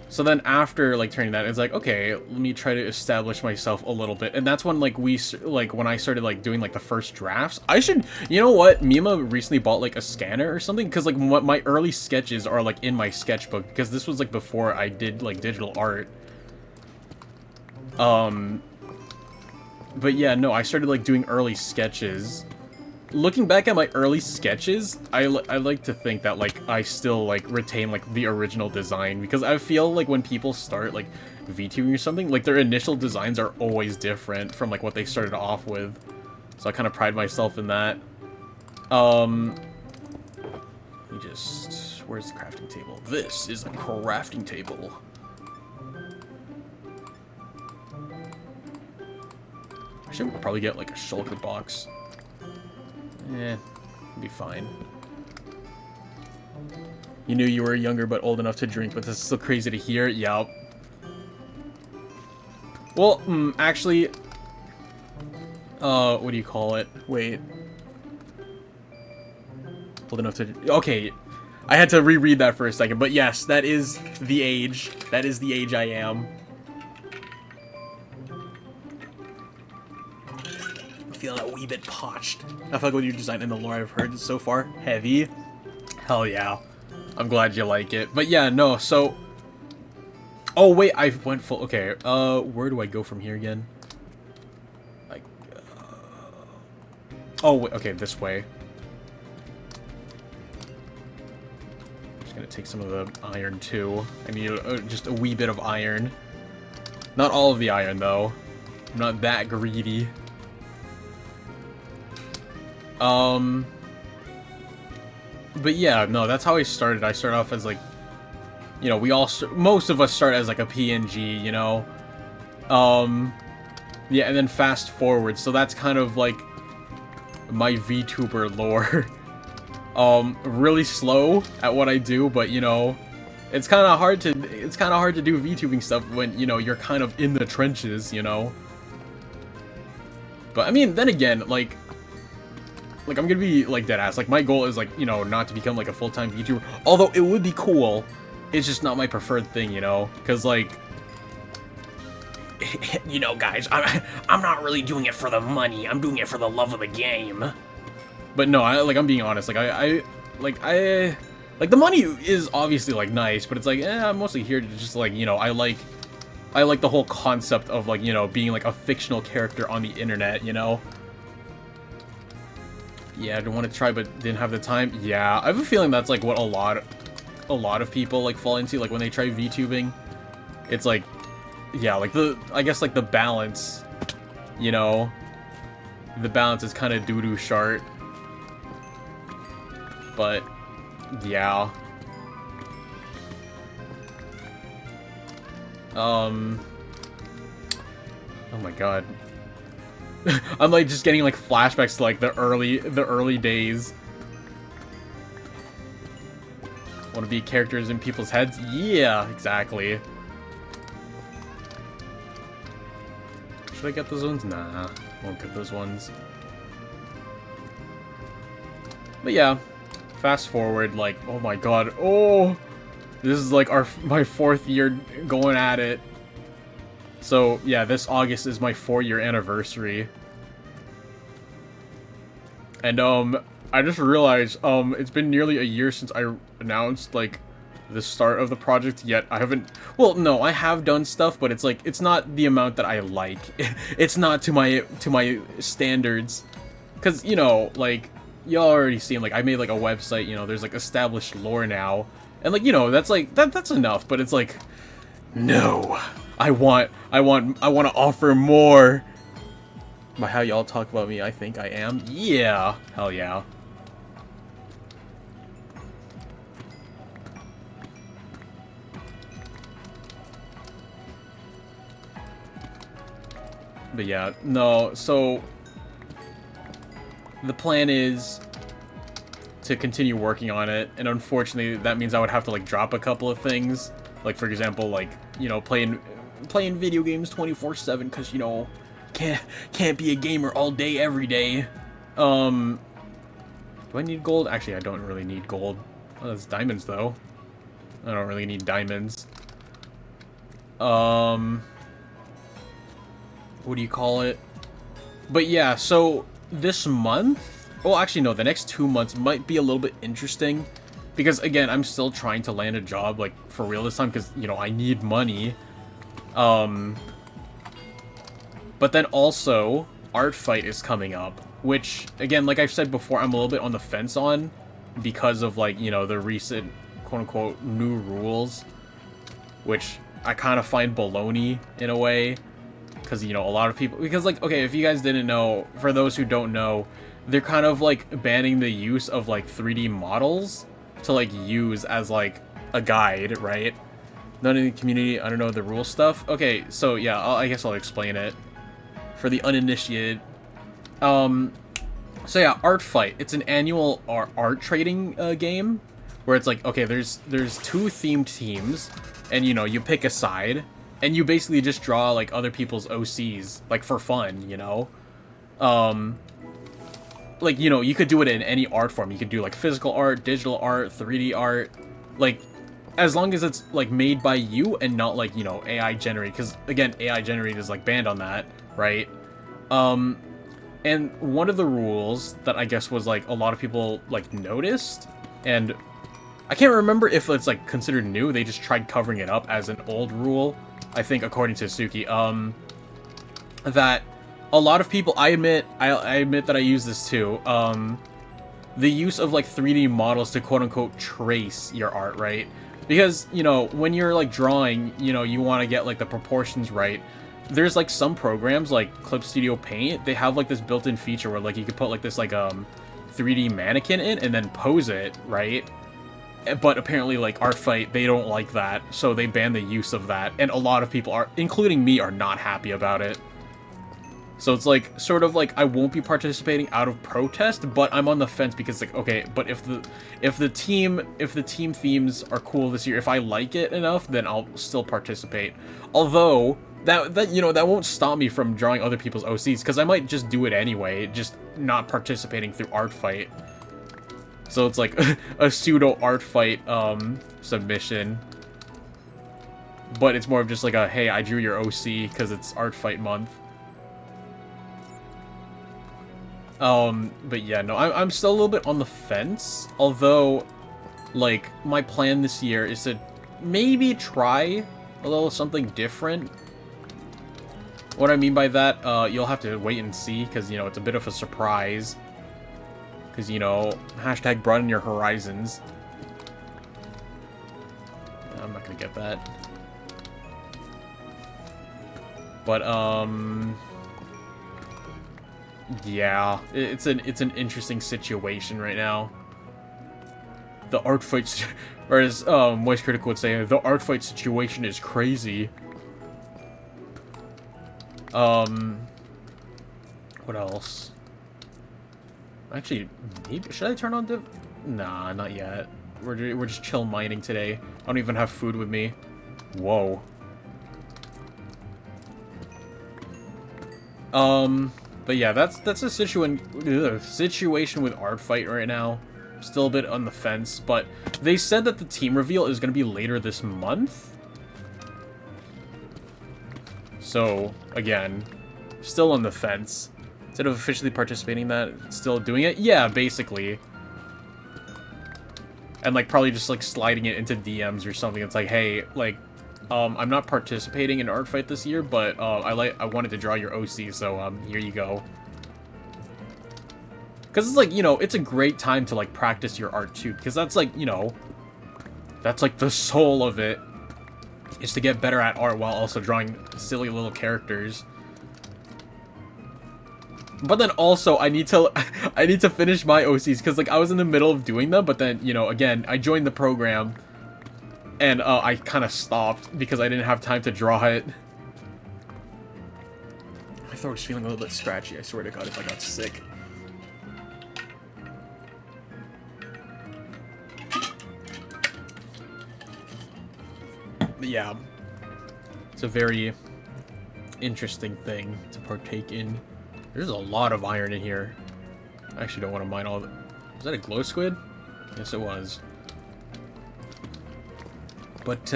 So then after like turning that, it's like, okay, let me try to establish myself a little bit. And that's when like when I started like doing like the first drafts. You know what, Mima recently bought like a scanner or something, because like my early sketches are like in my sketchbook, because this was like before I did like digital art. But yeah, no, I started like doing early sketches. Looking back at my early sketches, I like to think that like I still like retain like the original design, because I feel like when people start like VTubing or something, like their initial designs are always different from like what they started off with. So I kind of pride myself in that. Let me just, where's the crafting table? This is a crafting table. I should probably get like a shulker box. Be fine. You knew you were younger but old enough to drink, but this is still crazy to hear. Yup. Well, actually, what do you call it? Wait. Old enough to... Okay, I had to reread that for a second, but yes, that is the age. That is the age I am. Feel a wee bit parched. I feel like with your design and the lore I've heard so far, heavy. Hell yeah. I'm glad you like it. But yeah, no, so... Oh, wait, I went full... Okay, where do I go from here again? Like, oh, wait, okay, this way. Just gonna take some of the iron, too. I need just a wee bit of iron. Not all of the iron, though. I'm not that greedy. But yeah, no, that's how I started. I started off as like, you know, most of us start as like a PNG, you know? Yeah, and then fast forward, so that's kind of like my VTuber lore. Really slow at what I do, but you know, it's kind of hard to do VTubing stuff when, you know, you're kind of in the trenches, you know? But I mean, then again, like I'm gonna be like deadass. Like my goal is like, you know, not to become like a full-time VTuber. Although it would be cool, it's just not my preferred thing, you know? Because like, you know, guys, I'm not really doing it for the money. I'm doing it for the love of the game. But no, I'm being honest. Like like the money is obviously like nice, but it's like, I'm mostly here to just like, you know, I like the whole concept of like, you know, being like a fictional character on the internet, you know? Yeah, I don't want to try, but didn't have the time. Yeah, I have a feeling that's like what a lot of people like fall into, like when they try VTubing. It's like, yeah, like I guess like the balance, you know, the balance is kind of doo-doo short. But yeah. Oh my god. I'm like just getting like flashbacks to like the early days. Want to be characters in people's heads? Yeah, exactly. Should I get those ones? Nah, won't get those ones. But yeah, fast forward, like, oh my god, oh, this is like my 4th year going at it. So yeah, this August is my 4-year anniversary. And I just realized it's been nearly a year since I announced like the start of the project, yet I haven't, well, no, I have done stuff, but it's like it's not the amount that I like. It's not to my standards. Cuz you know, like y'all already seen, like I made like a website, you know, there's like established lore now. And like, you know, that's like that's enough, but it's like, no. I want to offer more. By how y'all talk about me, I think I am. Yeah. Hell yeah. But yeah, no, so the plan is to continue working on it, and unfortunately that means I would have to like drop a couple of things. Like for example, like, you know, playing video games 24/7 cuz you know, can't be a gamer all day every day. Do I need gold? Actually, I don't really need gold. Oh, that's diamonds though. I don't really need diamonds. What do you call it? But yeah, so this month, well actually no, the next 2 months might be a little bit interesting because again, I'm still trying to land a job like for real this time because, you know, I need money. But then also Art Fight is coming up, which again, like I've said before, I'm a little bit on the fence on because of like, you know, the recent quote-unquote new rules, which I kind of find baloney in a way. Because, you know, a lot of people... Because, like, okay, if you guys didn't know, for those who don't know, they're kind of, like, banning the use of, like, 3D models to, like, use as, like, a guide, right? None in the community, I don't know the rule stuff. Okay, so, yeah, I guess I'll explain it. For the uninitiated. So, yeah, Art Fight. It's an annual art trading game. Where it's like, okay, there's 2 themed teams. And, you know, you pick a side. And you basically just draw, like, other people's OCs, like, for fun, you know? Like, you know, you could do it in any art form. You could do, like, physical art, digital art, 3D art. Like, as long as it's, like, made by you and not, like, you know, AI generated. Because, again, AI generated is, like, banned on that, right? And one of the rules that I guess was, like, a lot of people, like, noticed, and I can't remember if it's, like, considered new. They just tried covering it up as an old rule. I think, according to Suki, that a lot of people, I admit that I use this too, the use of, like, 3D models to quote-unquote trace your art, right? Because, you know, when you're, like, drawing, you know, you want to get, like, the proportions right. There's, like, some programs, like Clip Studio Paint, they have, like, this built-in feature where, like, you could put, like, this, like, 3D mannequin in and then pose it, right? But apparently, like, Art Fight, they don't like that, so they ban the use of that, and a lot of people are, including me, are not happy about it. So it's like, sort of like, I won't be participating out of protest, but I'm on the fence because, like, okay, but if the team themes are cool this year, if I like it enough, then I'll still participate. Although, that you know, that won't stop me from drawing other people's OCs, because I might just do it anyway, just not participating through Art Fight. So it's like a pseudo Art Fight submission. But it's more of just like a, hey, I drew your OC because it's Art Fight month. But yeah, no, I'm still a little bit on the fence. Although, like, my plan this year is to maybe try a little something different. What I mean by that, you'll have to wait and see, because, you know, it's a bit of a surprise. Because, you know, hashtag broaden your horizons. I'm not gonna get that. But, yeah, it's an interesting situation right now. The Art Fight, or as Moist Critic would say, the Art Fight situation is crazy. What else? Actually, maybe, should I turn on the... Nah, not yet. We're just chill mining today. I don't even have food with me. Whoa. But yeah, that's a situation with Art Fight right now. Still a bit on the fence, but they said that the team reveal is going to be later this month. So, again, still on the fence. Instead of officially participating in that, still doing it? Yeah, basically. And, like, probably just, like, sliding it into DMs or something. It's like, hey, like, I'm not participating in Art Fight this year, but, I wanted to draw your OC, so, here you go. Because it's like, you know, it's a great time to, like, practice your art, too. Because that's, like, you know, That's like the soul of it, is to get better at art while also drawing silly little characters. But then also I need to finish my OCs, because like I was in the middle of doing them, but then, you know, again, I joined the program and I kind of stopped because I didn't have time to draw it. My throat is feeling a little bit scratchy, I swear to God, if I got sick. But yeah, it's a very interesting thing to partake in. There's a lot of iron in here. I actually don't want to mine all of it. Was that a glow squid? Yes, it was. But,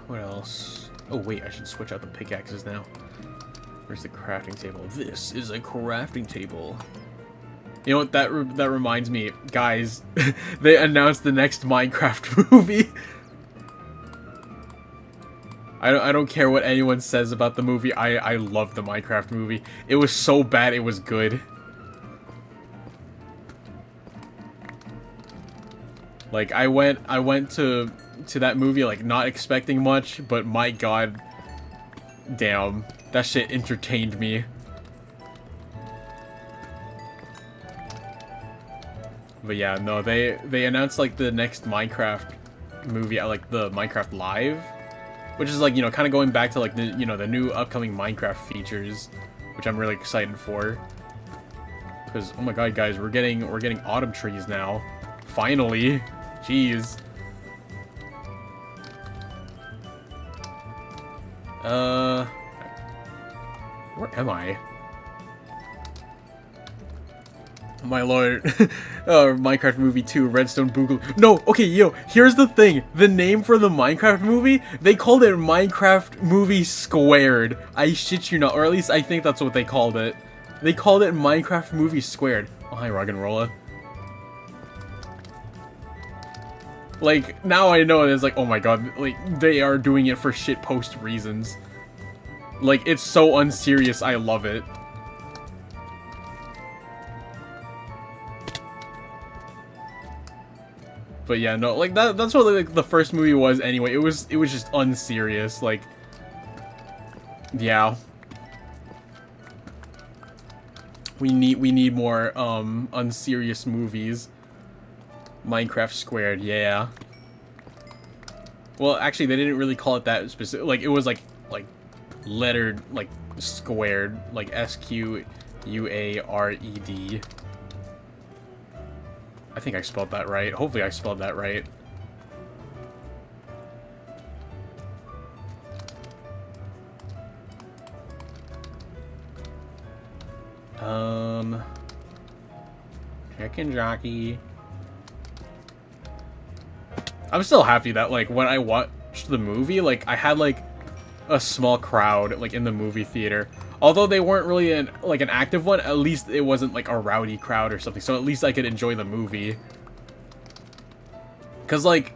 what else? Oh, wait, I should switch out the pickaxes now. Where's the crafting table? This is a crafting table. You know what, that reminds me. Guys, they announced the next Minecraft movie. I don't care what anyone says about the movie. I love the Minecraft movie. It was so bad, it was good. Like, I went to that movie, like, not expecting much, but my God, damn, that shit entertained me. But yeah, no, they announced, like, the next Minecraft movie at, like, the Minecraft Live. Which is like, you know, kind of going back to like the, you know, the new upcoming Minecraft features, which I'm really excited for. Because, oh my God, guys, we're getting autumn trees now. Finally. Jeez. Where am I? My lord. Minecraft movie 2, Redstone Boogaloo. No, okay, yo, here's the thing. The name for the Minecraft movie, they called it Minecraft Movie Squared. I shit you not, or at least I think that's what they called it. They called it Minecraft Movie Squared. Oh, hi, Roggenrola. Like, now I know it's like, oh my God, like, they are doing it for shitpost reasons. Like, it's so unserious, I love it. But yeah, no, like that's what like the first movie was anyway. It was just unserious, like, yeah. We need more unserious movies. Minecraft Squared, yeah. Well, actually they didn't really call it that specific, like it was like lettered, like squared, like SQUARED. I think I spelled that right. Hopefully I spelled that right. Chicken jockey. I'm still happy that, like, when I watched the movie, like, I had, like, a small crowd, like, in the movie theater. Although they weren't really an active one, at least it wasn't like a rowdy crowd or something, so at least I could enjoy the movie. Cause like,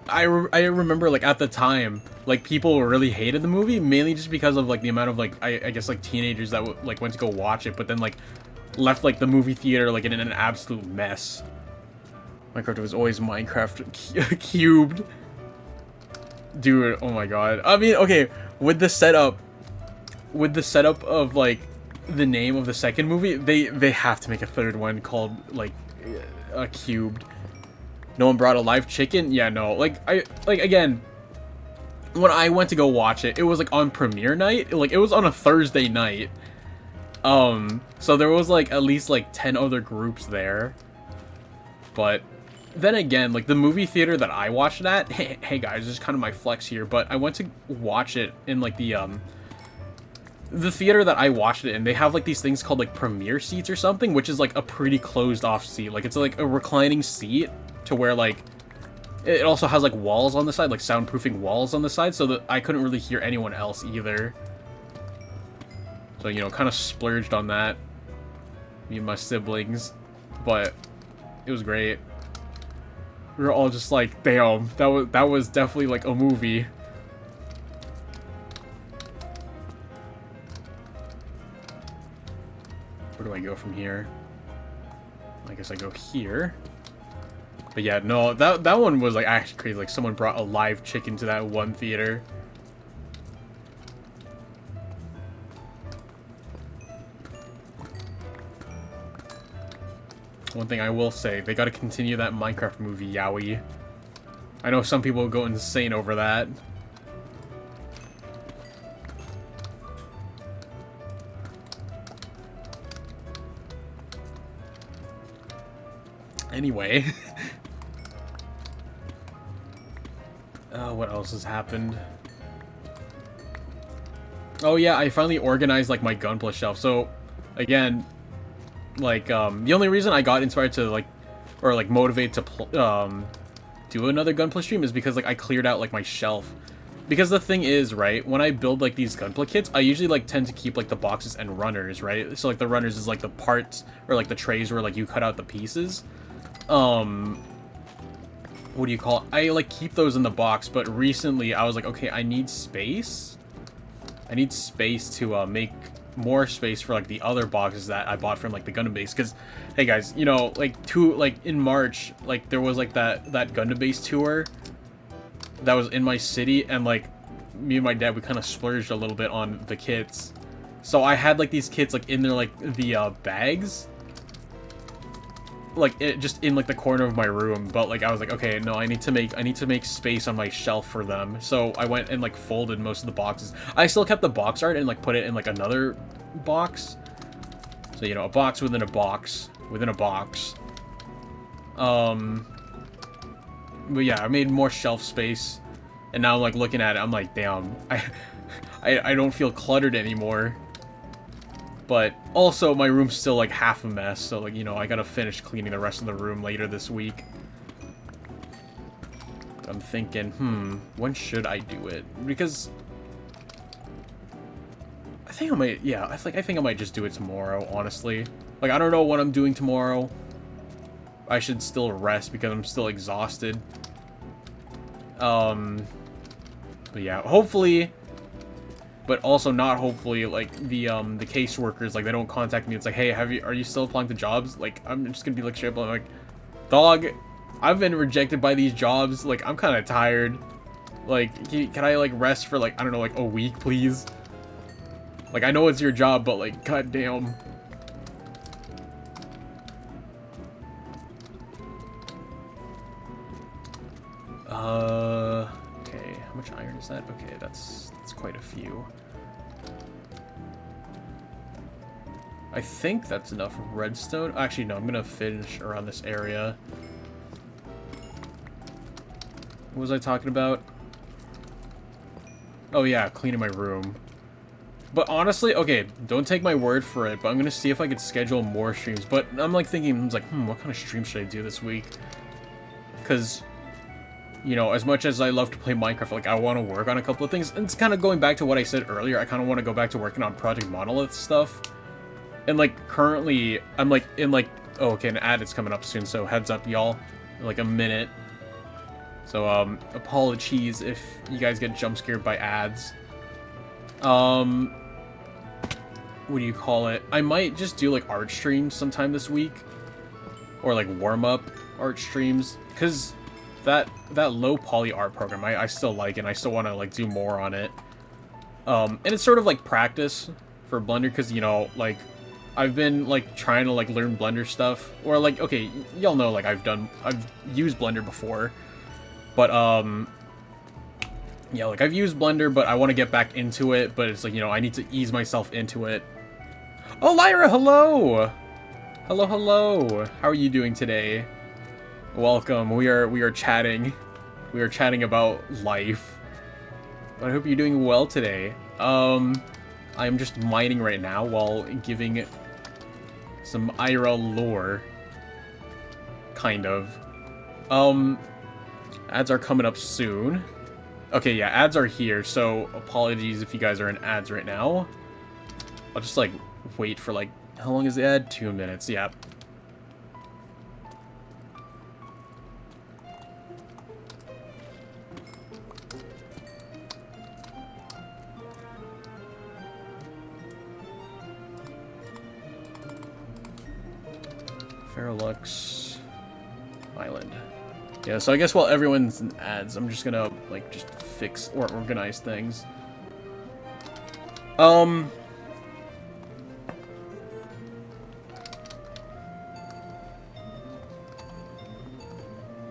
I remember like at the time, like people really hated the movie, mainly just because of like the amount of like, I guess like teenagers that like went to go watch it, but then like left like the movie theater like in an absolute mess. Minecraft was always Minecraft cubed. Dude, oh my God. I mean, okay, with the setup of like the name of the second movie, they have to make a third one called like cubed. No one brought a live chicken? Yeah, no. Like again, when I went to go watch it, it was like on premiere night. Like it was on a Thursday night. So there was like at least like 10 other groups there. But then again, like the movie theater that I watched it at, hey guys, this is kind of my flex here, but I went to watch it in like the theater that I watched it in. They have like these things called like premiere seats or something, which is like a pretty closed off seat. Like it's like a reclining seat to where like it also has like walls on the side, like soundproofing walls on the side, so that I couldn't really hear anyone else either. So, you know, kind of splurged on that, me and my siblings, but it was great. We were all just like, damn, that was definitely like a movie. Where do I go from here? I guess I go here. But yeah, no, that one was like actually crazy. Like someone brought a live chicken to that one theater. One thing I will say, they gotta continue that Minecraft movie, Yowie. I know some people go insane over that. Anyway. What else has happened? Oh yeah, I finally organized like my Gunpla shelf. So, again, like, the only reason I got inspired to like, or like motivated to do another Gunpla stream is because like I cleared out like my shelf. Because the thing is, right, when I build like these Gunpla kits, I usually like tend to keep like the boxes and runners, right? So like the runners is like the parts or like the trays where like you cut out the pieces. What do you call it? I like keep those in the box, but recently I was like, okay, I need space. I need space to make more space for like the other boxes that I bought from like the Gundam base. Because, hey guys, you know, like in March, like there was like that Gundam base tour that was in my city, and like me and my dad, we kind of splurged a little bit on the kits. So I had like these kits like in their like the bags, like it just in like the corner of my room. But like I was like, okay, no, I need to make space on my shelf for them. So I went and like folded most of the boxes. I still kept the box art and like put it in like another box. So, you know, a box within a box within a box. But yeah, I made more shelf space, and now I'm like looking at it, I'm like, damn, I don't feel cluttered anymore. But also, my room's still like half a mess, so like, you know, I gotta finish cleaning the rest of the room later this week. I'm thinking, when should I do it? Because I think I might, yeah, I think I might just do it tomorrow, honestly. Like, I don't know what I'm doing tomorrow. I should still rest because I'm still exhausted. But yeah, hopefully, but also not hopefully, like, the caseworkers, like, they don't contact me. It's like, hey, are you still applying to jobs? Like, I'm just gonna be, like, straight up, like, dog, I've been rejected by these jobs. Like, I'm kind of tired. Like, can I, like, rest for, like, I don't know, like, a week, please? Like, I know it's your job, but, like, goddamn. Okay, how much iron is that? Okay, that's quite a few. I think that's enough redstone. Actually, no, I'm gonna finish around this area. What was I talking about? Oh yeah, cleaning my room. But honestly, okay, don't take my word for it, but I'm gonna see if I could schedule more streams. But I'm like thinking, what kind of stream should I do this week? Because, you know, as much as I love to play Minecraft, like, I want to work on a couple of things. And it's kind of going back to what I said earlier. I kind of want to go back to working on Project Monolith stuff. And, like, currently, I'm, like, in, like... Oh, okay, an ad is coming up soon, so heads up, y'all. In, like, a minute. So, apologies if you guys get jump scared by ads. What do you call it? I might just do, like, art streams sometime this week. Or, like, warm-up art streams. Because... that low poly art program, I still like it, and I still want to, like, do more on it. And it's sort of like practice for Blender, because, you know, like, I've been, like, trying to, like, learn Blender stuff. Or, like, okay, y'all know, like, I've used Blender before. But, yeah, like, I've used Blender, but I want to get back into it. But it's like, you know, I need to ease myself into it. Oh, Lyra, hello! Hello, hello! How are you doing today? Welcome. We are chatting. We are chatting about life. I hope you're doing well today. I'm just mining right now while giving some IRL lore. Kind of. Ads are coming up soon. Okay, yeah, ads are here, so apologies if you guys are in ads right now. I'll just, like, wait for, like, how long is the ad? 2 minutes, yeah. Feralux Island. Yeah, so I guess while everyone's in ads, I'm just gonna, like, just fix or organize things.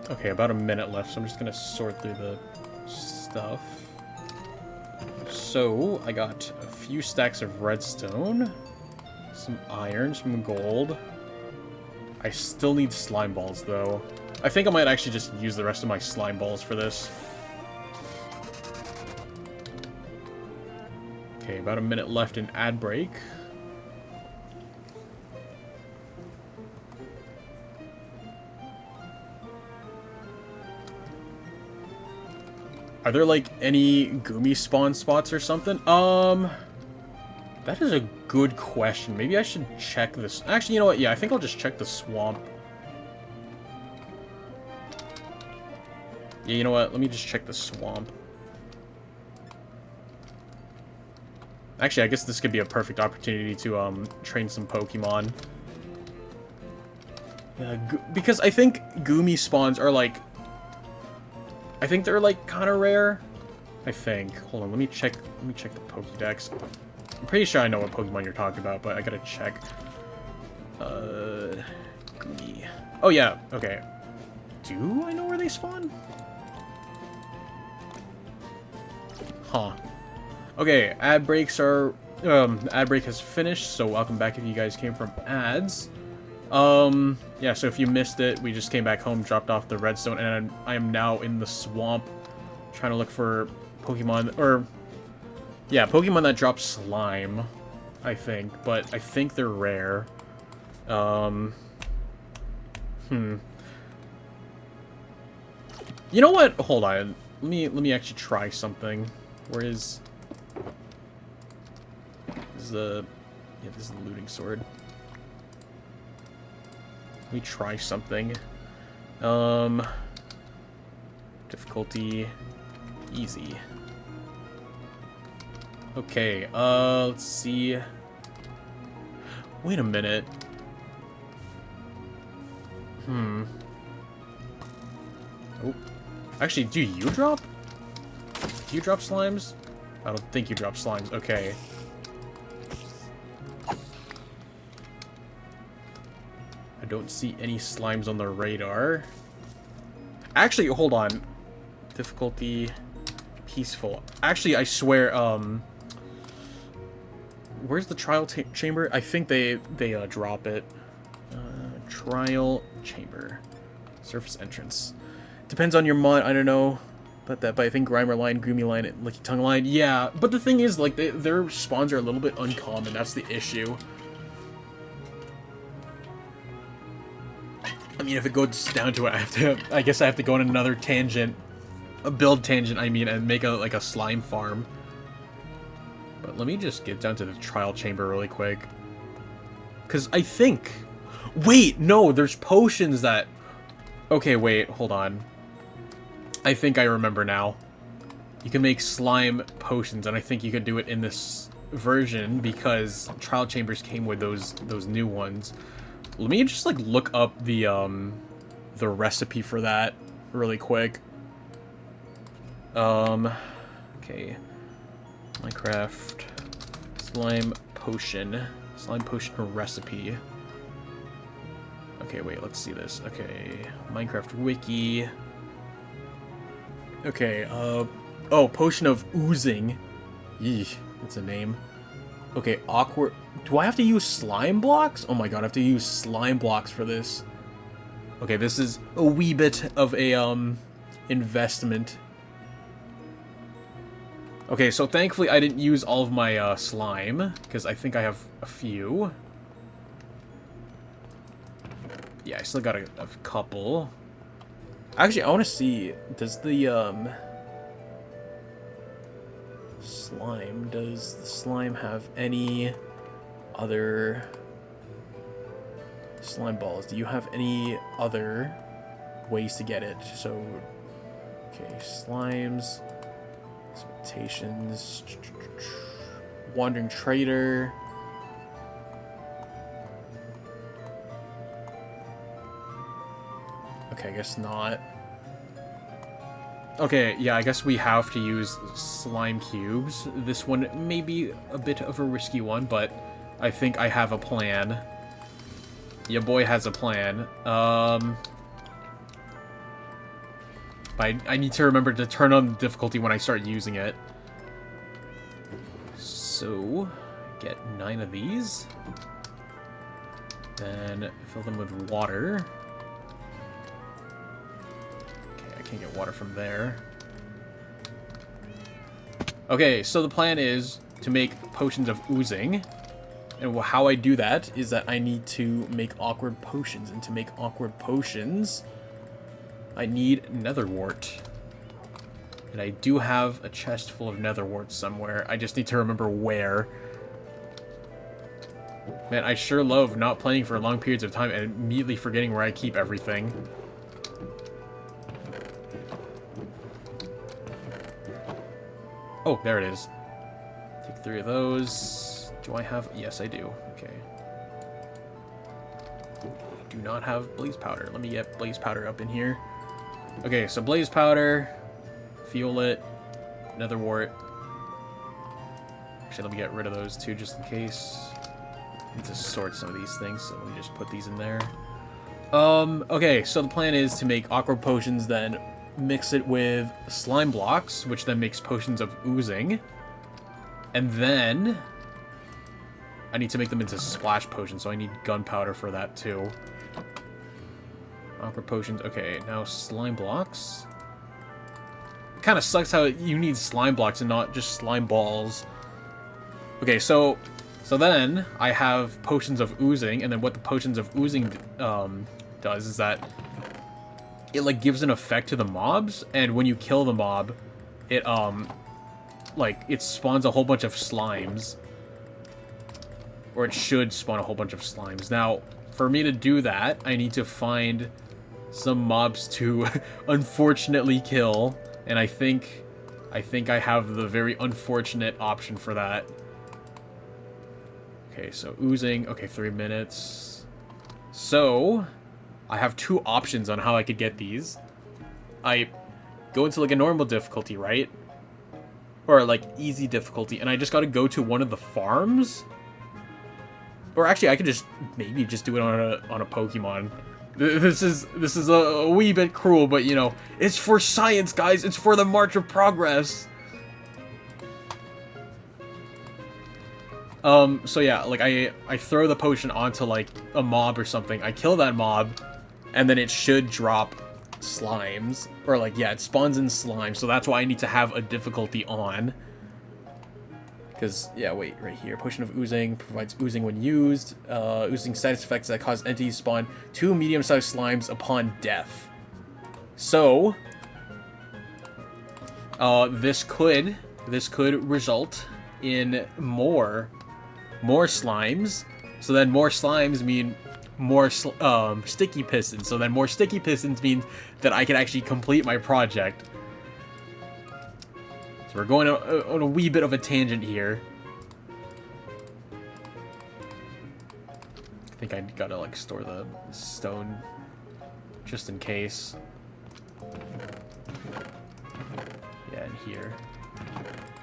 Okay, about a minute left, so I'm just gonna sort through the stuff. So, I got a few stacks of redstone, some iron, some gold. I still need slime balls, though. I think I might actually just use the rest of my slime balls for this. Okay, about a minute left in ad break. Are there, like, any Goomy spawn spots or something? That is a good question. Maybe I should check this. Actually, you know what? Yeah, I think I'll just check the swamp. Yeah, you know what? Let me just check the swamp. Actually, I guess this could be a perfect opportunity to, train some Pokemon. Yeah, because I think Goomy spawns are, like... I think they're, like, kind of rare. I think. Hold on, let me check the Pokédex. I'm pretty sure I know what Pokemon you're talking about, but I gotta check. Goomy. Oh, yeah, okay. Do I know where they spawn? Huh. Okay, ad breaks are... ad break has finished, so welcome back if you guys came from ads. Yeah, so if you missed it, we just came back home, dropped off the redstone, and I am now in the swamp trying to look for Pokemon, or... Yeah, Pokemon that drop slime, I think, but I think they're rare. You know what? Hold on. Let me actually try something. Where is... This is the... Yeah, this is the looting sword. Let me try something. Difficulty... Easy. Okay, let's see. Wait a minute. Oh. Actually, do you drop? Do you drop slimes? I don't think you drop slimes. Okay. I don't see any slimes on the radar. Actually, hold on. Difficulty... Peaceful. Actually, I swear, where's the trial chamber? I think they drop it. Trial chamber. Surface entrance. Depends on your mod, I don't know. But I think Grimer line, Groomy line, and Licky Tongue line. Yeah, but the thing is, like, their spawns are a little bit uncommon. That's the issue. I mean, if it goes down to it, I guess I have to go on another tangent. A build tangent, I mean, and make a slime farm. But let me just get down to the trial chamber really quick. Because I think... Wait, no, there's potions that... Okay, wait, hold on. I think I remember now. You can make slime potions, and I think you could do it in this version because trial chambers came with those new ones. Let me just, like, look up the recipe for that really quick. Okay. Minecraft slime potion recipe. Okay, wait, let's see this. Okay, Minecraft wiki. Okay, oh, potion of oozing. Yeesh, that's a name. Okay, awkward. Do I have to use slime blocks? Oh my god, I have to use slime blocks for this. Okay, this is a wee bit of a, investment. Okay, so thankfully I didn't use all of my, slime, because I think I have a few. Yeah, I still got a couple. Actually, I want to see, does the, does the slime have any other slime balls? Do you have any other ways to get it? So, okay, slimes... Expectations. Wandering Trader. Okay, I guess not. Okay, yeah, I guess we have to use slime cubes. This one may be a bit of a risky one, but I think I have a plan. Your boy has a plan. But I need to remember to turn on the difficulty when I start using it. So, get 9 of these. Then fill them with water. Okay, I can't get water from there. Okay, so the plan is to make potions of oozing. And how I do that is that I need to make awkward potions. And to make awkward potions, I need netherwort. And I do have a chest full of netherwort somewhere. I just need to remember where. Man, I sure love not playing for long periods of time and immediately forgetting where I keep everything. Oh, there it is. Take 3 of those. Do I have... Yes, I do. Okay. I do not have blaze powder. Let me get blaze powder up in here. Okay, so blaze powder, fuel it, netherwort. Actually, let me get rid of those two just in case. I need to sort some of these things, so let me just put these in there. Okay, so the plan is to make awkward potions, then mix it with slime blocks, which then makes potions of oozing. And then I need to make them into splash potions, so I need gunpowder for that too. Awkward potions. Okay, now slime blocks. It kind of sucks how you need slime blocks and not just slime balls. Okay, so then I have potions of oozing, and then what the potions of oozing does is that it like gives an effect to the mobs, and when you kill the mob, it like it spawns a whole bunch of slimes, or it should spawn a whole bunch of slimes. Now, for me to do that, I need to find some mobs to unfortunately kill, and I think I have the very unfortunate option for that. Okay, so oozing. Okay, 3 minutes. So I have 2 options on how I could get these. I go into like a normal difficulty, right? Or like easy difficulty, and I just got to go to one of the farms. Or actually, I could just maybe just do it on a Pokemon. This is a wee bit cruel, but you know, it's for science, guys. It's for the march of progress. So yeah, like I throw the potion onto like a mob or something. I kill that mob, and then it should drop slimes, or like, yeah, it spawns in slime. So that's why I need to have a difficulty on. Because, yeah, wait, right here. Potion of oozing provides oozing when used. Oozing status effects that cause entities spawn 2 medium-sized slimes upon death. So, this could result in more slimes. So then more slimes mean more sticky pistons. So then more sticky pistons means that I can actually complete my project. So we're going on a wee bit of a tangent here. I think I gotta like store the stone just in case. Yeah, in here.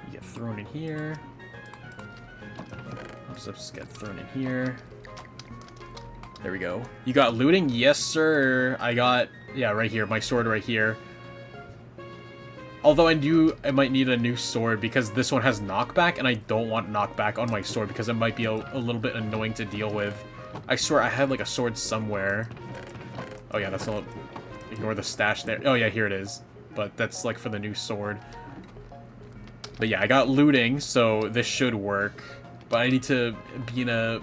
You get thrown in here. Let's get thrown in here. There we go. You got looting? Yes, sir. I got, yeah, right here. My sword right here. Although I might need a new sword because this one has knockback, and I don't want knockback on my sword because it might be a little bit annoying to deal with. I swear I had like a sword somewhere. Oh yeah, that's all. Ignore the stash there. Oh yeah, here it is. But that's like for the new sword. But yeah, I got looting, so this should work. But I need to be in a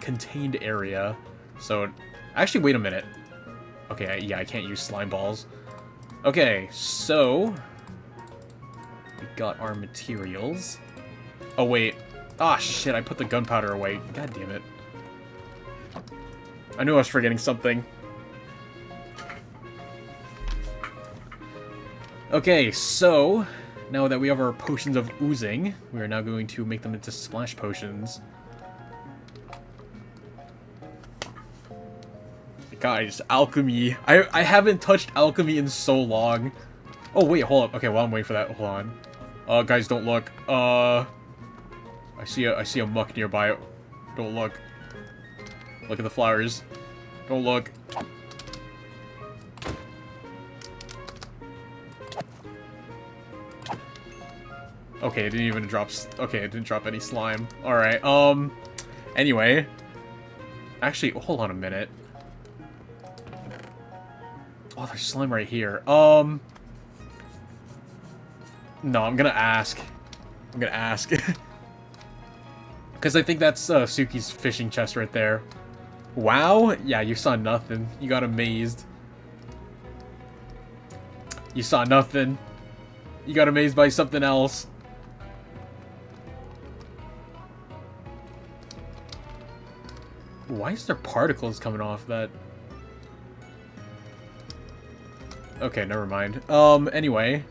contained area. So, actually, wait a minute. Okay, yeah, I can't use slime balls. Okay, so we got our materials. Oh, wait. Ah, shit, I put the gunpowder away. God damn it. I knew I was forgetting something. Okay, so now that we have our potions of oozing, we are now going to make them into splash potions. Guys, alchemy. I haven't touched alchemy in so long. Oh, wait, hold up. Okay, while I'm waiting for that, hold on. Guys, don't look. I see a muck nearby. Don't look. Look at the flowers. Don't look. Okay, it didn't even drop... Okay, it didn't drop any slime. Alright, anyway. Actually, hold on a minute. Oh, there's slime right here. No, I'm gonna ask. I'm gonna ask. Because I think that's Suki's fishing chest right there. Wow? Yeah, you saw nothing. You got amazed. You saw nothing. You got amazed by something else. Why is there particles coming off that? Okay, never mind. Anyway.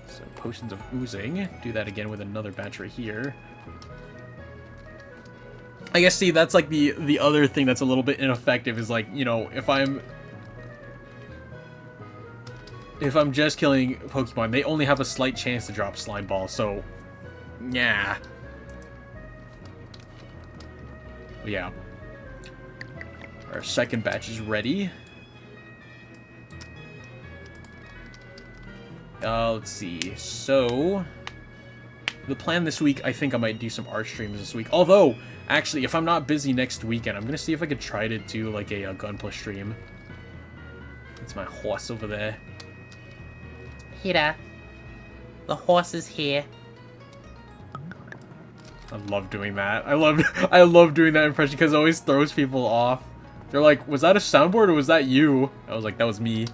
So, potions of oozing. Do that again with another batch right here. I guess, see, that's like the other thing that's a little bit ineffective is like, you know, if I'm just killing Pokemon, they only have a slight chance to drop slime balls, so yeah. Yeah. Our second batch is ready. Let's see. So, the plan this week, I think I might do some art streams this week. Although, actually, if I'm not busy next weekend, I'm gonna see if I could try to do like a Gunpla stream. It's my horse over there. Here. The horse is here. I love doing that. I love doing that impression because it always throws people off. They're like, was that a soundboard or was that you? I was like, that was me.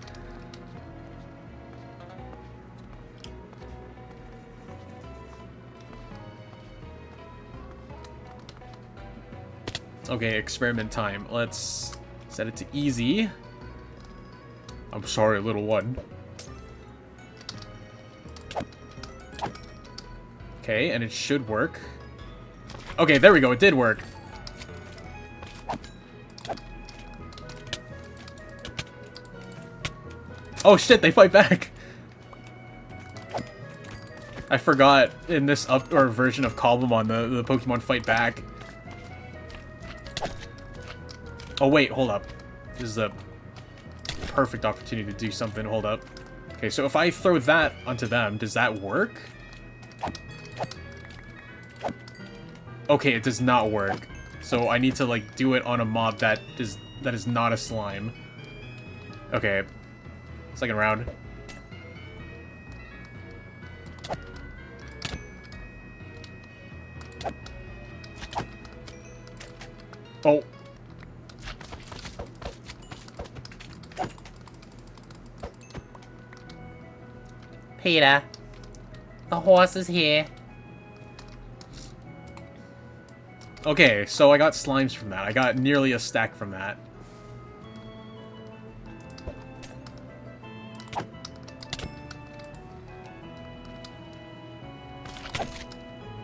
Okay, experiment time. Let's set it to easy. I'm sorry, little one. Okay, and it should work. Okay, there we go. It did work. Oh shit, they fight back. I forgot in this version of Cobblemon, the Pokemon fight back. Oh wait, hold up. This is a perfect opportunity to do something. Hold up. Okay, so if I throw that onto them, does that work? Okay, it does not work. So I need to like do it on a mob that is not a slime. Okay. Second round. Oh. Peter, the horse is here. Okay, so I got slimes from that. I got nearly a stack from that.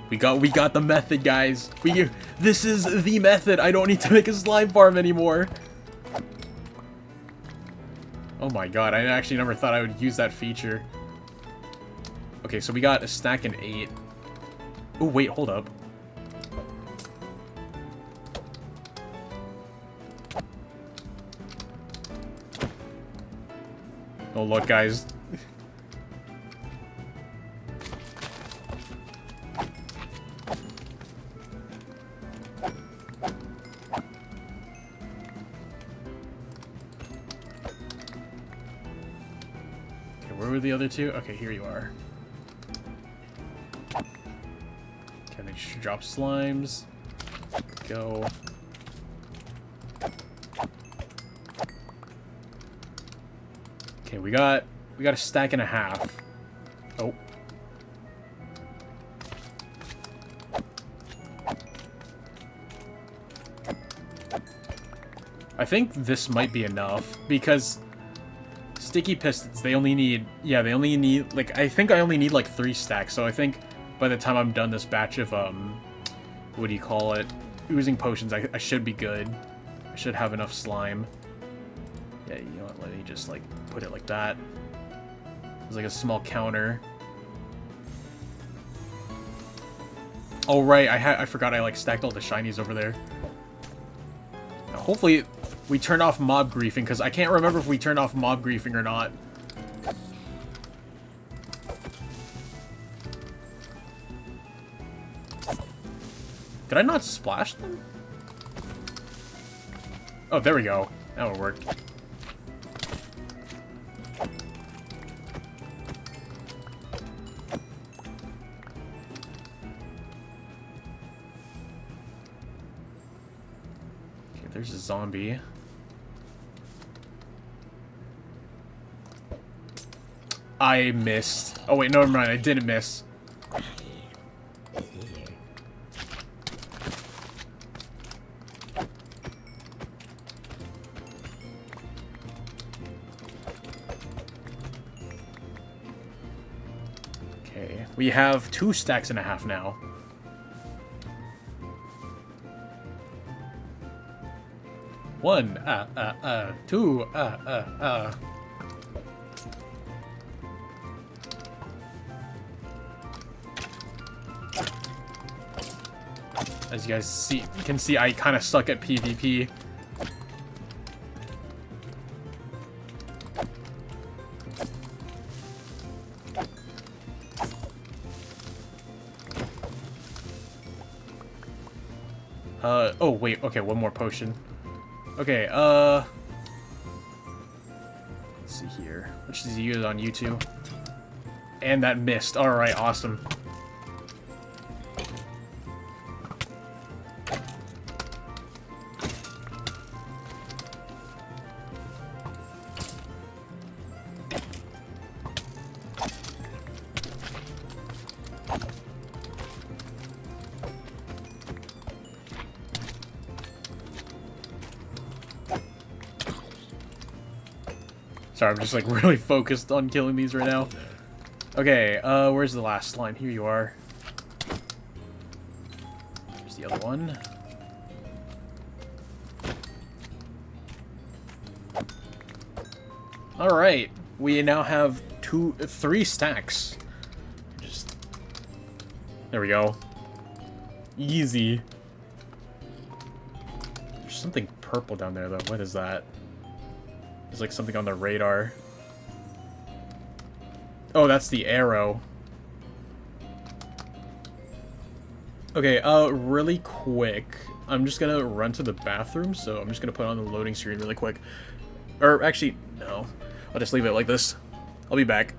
We got the method, guys. This is the method. I don't need to make a slime farm anymore. Oh my god, I actually never thought I would use that feature. Okay, so we got a stack and 8. Oh, wait, hold up. Oh, look, guys. Okay, where were the other two? Okay, here you are. Okay, they should drop slimes. Go. Okay, we got a stack and a half. Oh. I think this might be enough because sticky pistons, they only need, like, I think I only need like 3 stacks. So I think by the time I'm done this batch of what do you call it, oozing potions, I should be good. I should have enough slime. Okay, you know what? Let me just like put it like that. There's like a small counter. Oh right, I forgot I like stacked all the shinies over there. Now, hopefully we turn off mob griefing, because I can't remember if we turned off mob griefing or not. Did I not splash them? Oh, there we go. That would work. Okay, there's a zombie. I missed. Oh wait, no, never mind. I didn't miss. Okay, we have 2 stacks and a half now. One, two, As you guys can see, I kind of suck at PvP. Oh wait, okay, one more potion. Okay, let's see here. Which does he use on you two? And that missed. Alright, awesome. Sorry, I'm just like really focused on killing these right now. Okay, where's the last slime? Here you are. There's the other one. Alright, we now have 3 stacks. Just... There we go. Easy. There's something purple down there, though. What is that? There's like something on the radar. Oh, that's the arrow. Okay, really quick. I'm just gonna run to the bathroom, so I'm just gonna put on the loading screen really quick. Or, actually, no. I'll just leave it like this. I'll be back.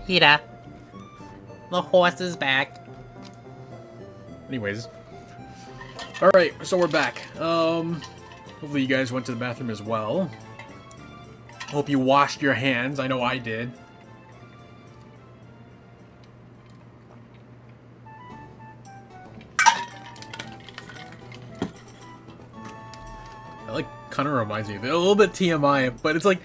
Peter, the horse is back. Anyways. Alright, so we're back. Hopefully you guys went to the bathroom as well. Hope you washed your hands. I know I did. That, like, kind of reminds me of it. A little bit TMI, but it's like,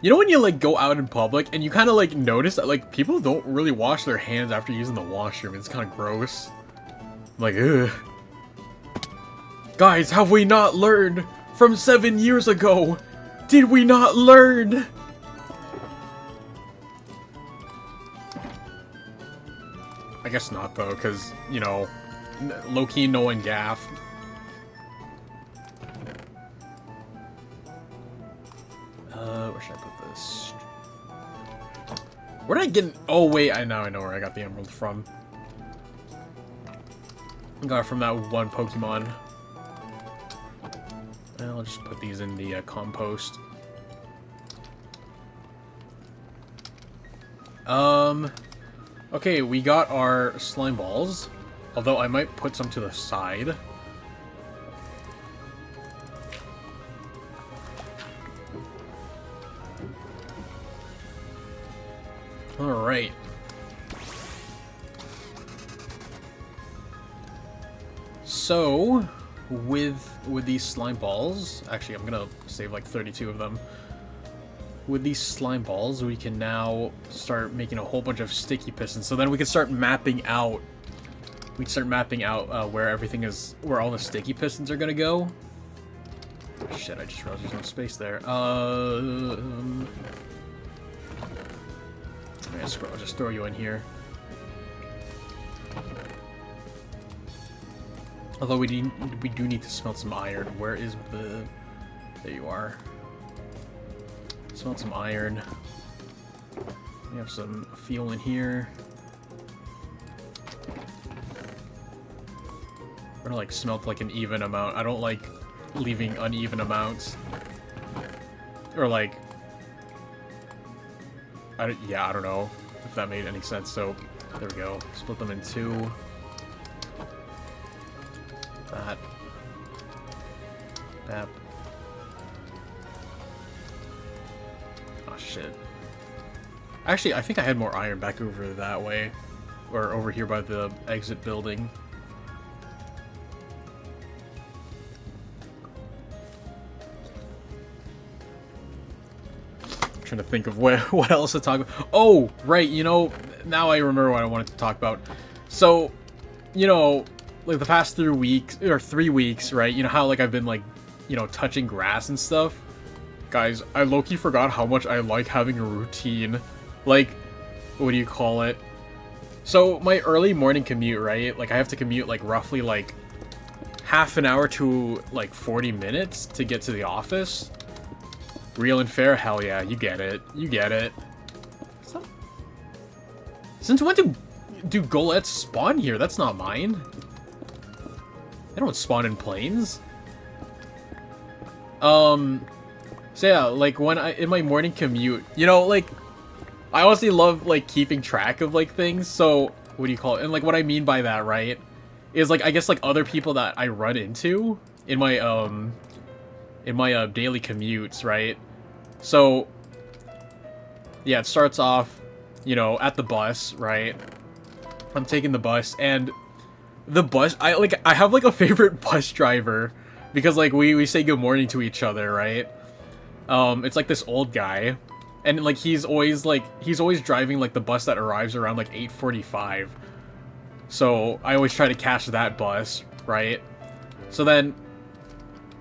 you know when you, like, go out in public and you kind of, like, notice that, like, people don't really wash their hands after using the washroom. It's kind of gross. I'm like, ugh. Guys, have we not learned from 7 years ago? Did we not learn? I guess not, though, because, you know, low-key no one gaff. Where should I put this? Where did I get... Oh, wait, now I know where I got the emerald from. I got it from that one Pokemon. I'll just put these in the compost. Okay, we got our slime balls. Although I might put some to the side. Alright. So, with these slime balls, actually I'm gonna save like 32 of them. With these slime balls, we can now start making a whole bunch of sticky pistons. So then we can start mapping out. We can start mapping out where everything is, where all the sticky pistons are gonna go. Shit, I just realized there's no space there. I'll just throw you in here. Although we do need to smelt some iron. Where is the... There you are. Smelt some iron. We have some fuel in here. We're gonna like smelt like an even amount. I don't like leaving uneven amounts. Or like... yeah, I don't know if that made any sense. So, there we go. Split them in two. That. That. Oh, shit. Actually, I think I had more iron back over that way. Or over here by the exit building. I'm trying to think of what else to talk about. Oh, right, you know, now I remember what I wanted to talk about. So, you know... like the past 3 weeks, right? You know how like I've been like, you know, touching grass and stuff? Guys, I low-key forgot how much I like having a routine. Like, what do you call it? So my early morning commute, right? Like I have to commute like roughly like half an hour to like 40 minutes to get to the office. Real and fair? Hell yeah, you get it. You get it. Since when do golettes spawn here? That's not mine. They don't spawn in planes. So yeah, like when in my morning commute, you know, like I honestly love like keeping track of like things. So what do you call it? And like what I mean by that, right, is like I guess like other people that I run into in my daily commutes, right? So yeah, it starts off, you know, at the bus, right? I'm taking the bus and the bus, I have like a favorite bus driver because like we say good morning to each other, right? It's like this old guy, and like he's always driving like the bus that arrives around like 8:45. So I always try to catch that bus, right? So then,